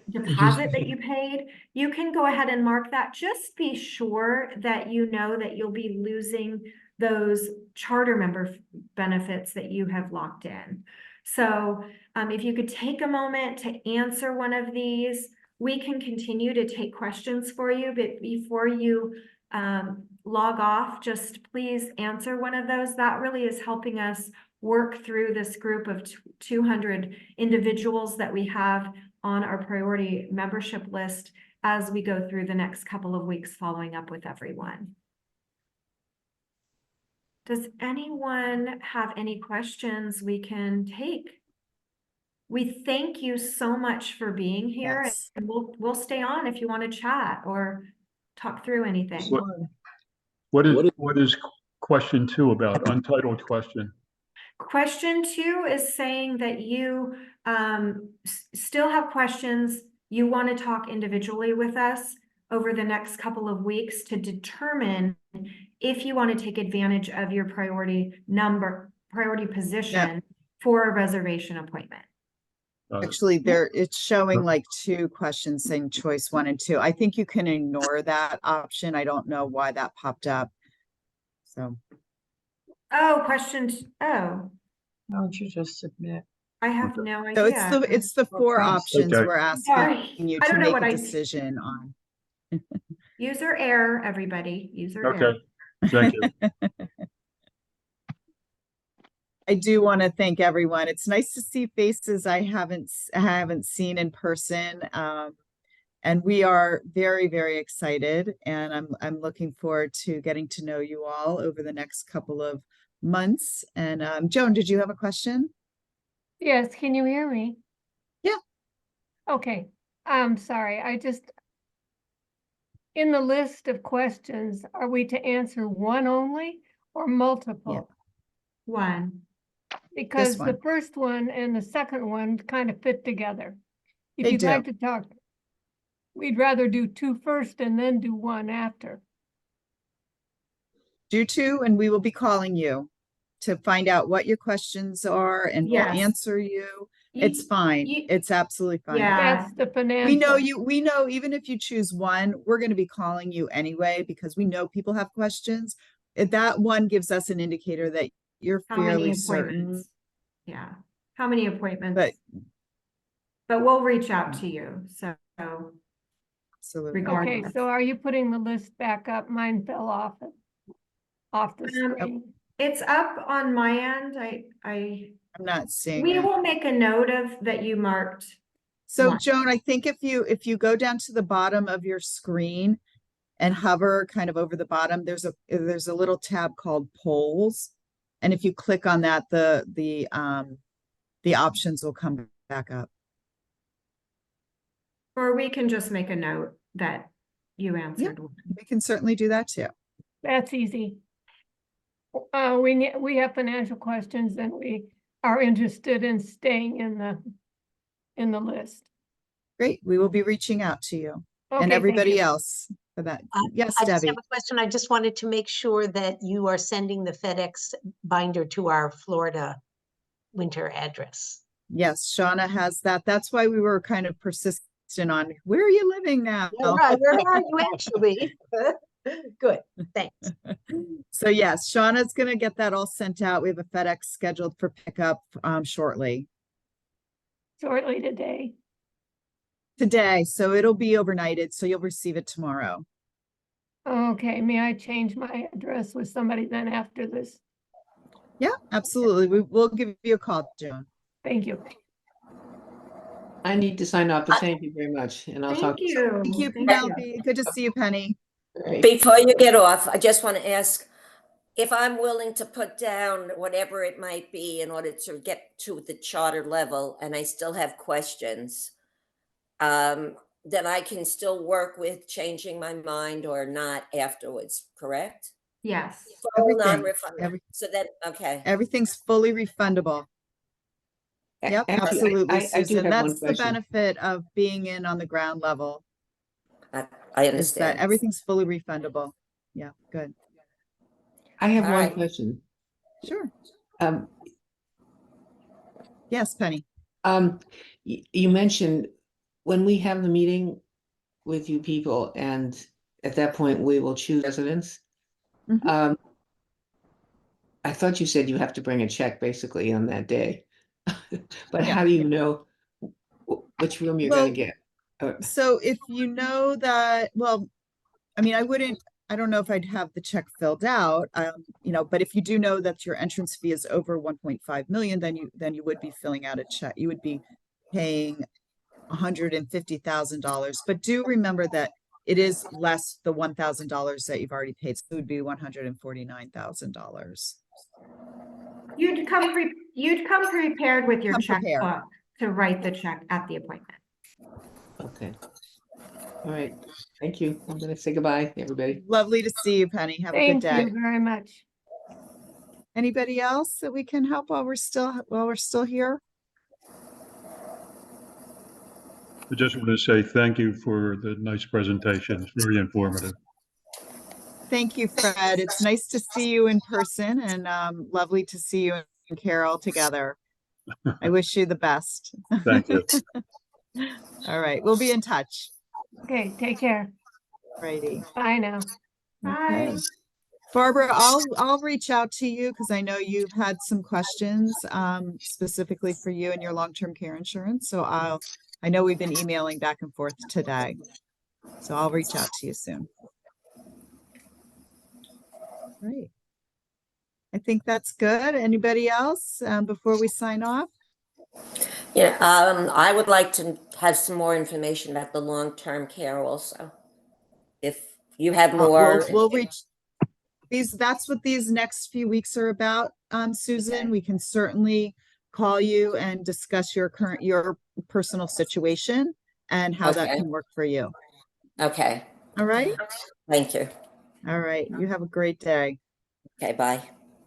deposit that you paid, you can go ahead and mark that. Just be sure that you know that you'll be losing those charter member benefits that you have locked in. So if you could take a moment to answer one of these, we can continue to take questions for you, but before you log off, just please answer one of those. That really is helping us work through this group of 200 individuals that we have on our priority membership list as we go through the next couple of weeks following up with everyone. Does anyone have any questions we can take? We thank you so much for being here. Yes. And we'll stay on if you want to chat or talk through anything. What is question 2 about? Untitled question. Question 2 is saying that you still have questions. You want to talk individually with us over the next couple of weeks to determine if you want to take advantage of your priority position for a reservation appointment. Actually, it's showing like 2 questions saying choice 1 and 2. I think you can ignore that option. I don't know why that popped up. So. Oh, oh, Why don't you just submit? I have no So idea. it's the 4 options Okay. we're asking Sorry. you I to don't know make what a I- decision on. User error, everybody. User error. Okay, thank you. I do want to thank everyone. It's nice to see faces I haven't seen in person. And we are very, very excited, and I'm looking forward to getting to know you all over the next couple of months. And Joan, did you have a question? Yes, can you hear me? Yeah. Okay, I'm sorry, in the list of questions, are we to answer one only or multiple? One. Because the one. first one and the second one kind of fit together. If They you'd do. like to talk, we'd rather do 2 first and then do 1 after. Do 2, and we will be calling you to find out what your questions are, and we'll Yes. answer you. It's fine. It's absolutely fine. Yeah. That's the financial. We know even if you choose 1, we're going to be calling you anyway, because we know people have questions. That one gives us an indicator that you're How many fairly appointments? certain. Yeah. How many appointments? But we'll reach out to you. So absolutely. regardless. Okay, so are you putting the list back up? Mine fell off the screen. It's up on my end. I'm not seeing We it. will make a note of that you marked. So 1. Joan, I think if you go down to the bottom of your screen and hover kind of over the bottom, there's a little tab called polls. And if you click on that, the options will come back up. Or we can just make a note that you answered. We can certainly do that too. That's easy. We have financial questions and we are interested in staying in the list. Great. We will be reaching out to you Okay, and thank everybody you. else for that. Yes, I just Debbie. have a question. I just wanted to make sure that you are sending the FedEx binder to our Florida winter address. Yes, Shauna has that. That's why we were kind of persistent on where are you living now? Yeah, right. Where are you actually? Good. Thanks. So yes, Shauna's going to get that all sent out. We have a FedEx scheduled for pickup shortly. Shortly today. Today, so it'll be overnighted, so you'll receive it tomorrow. Okay, may I change my address with somebody then after this? Yeah, absolutely. We'll give you a call, Joan. Thank you. I need to sign off, but thank you very much, and I'll talk. Thank you. Thank you, Thank you. Penelope. Good to see you, Penny. Great. Before you get off, I just want to ask if I'm willing to put down whatever it might be in order to get to the charter level and I still have questions, then I can still work with changing my mind or not afterwards, correct? Yes. Full Everything. non-refundable. So that, okay. Everything's fully refundable. Yep, Actually, absolutely, I do Susan. have one That's the question. benefit of being in on the ground level, I is that understand. everything's fully refundable. Yeah, good. I have All one right. question. Sure. Um, Yes, Penny. you mentioned when we have the meeting with you people, and at that point we will choose residents. Mhm. I thought you said you have to bring a check basically on that day. But Yeah. how do you know which room you're Well, going to get? So if you know that, well, I mean, I don't know if I'd have the check filled out, but if you do know that your entrance fee is over 1.5 million, then you would be filling out a check. You would be paying $150,000. But do remember that it is less the $1,000 that you've already paid. So it would be $149,000. You'd come prepared with your Come prepared. checkbook to write the check at the appointment. Okay. All right, thank you. I'm gonna say goodbye, everybody. Lovely to see you, Penny. Have a good Thank day. you very much. Anybody else that we can help while we're still here? I just want to say thank you for the nice presentation. It's very informative. Thank you, Fred. It's nice to see you in person and lovely to see you and Carol together. I wish you the best. Thank you. All right, we'll be in touch. Okay, take care. Righty. Bye now. Okay. Bye. Barbara, I'll reach out to you because I know you've had some questions specifically for you and your long-term care insurance. So I know we've been emailing back and forth today. So I'll reach out to you soon. Great. I think that's good. Anybody else before we sign off? Yeah, I would like to have some more information about the long-term care also. If you have more. We'll reach that's what these next few weeks are about, Susan. Okay. We can certainly call you and discuss your personal situation and how that Okay. can work for you. Okay, All right. thank you. All right. You have a great day. Okay, bye.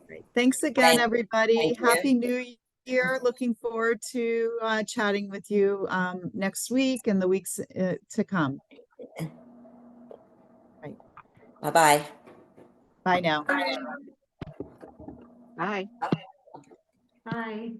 Great. Thanks again, everybody. thank you. Happy New Year. Looking forward to chatting with you next week and the weeks to come. Right. Bye-bye. Bye now. Bye. Bye.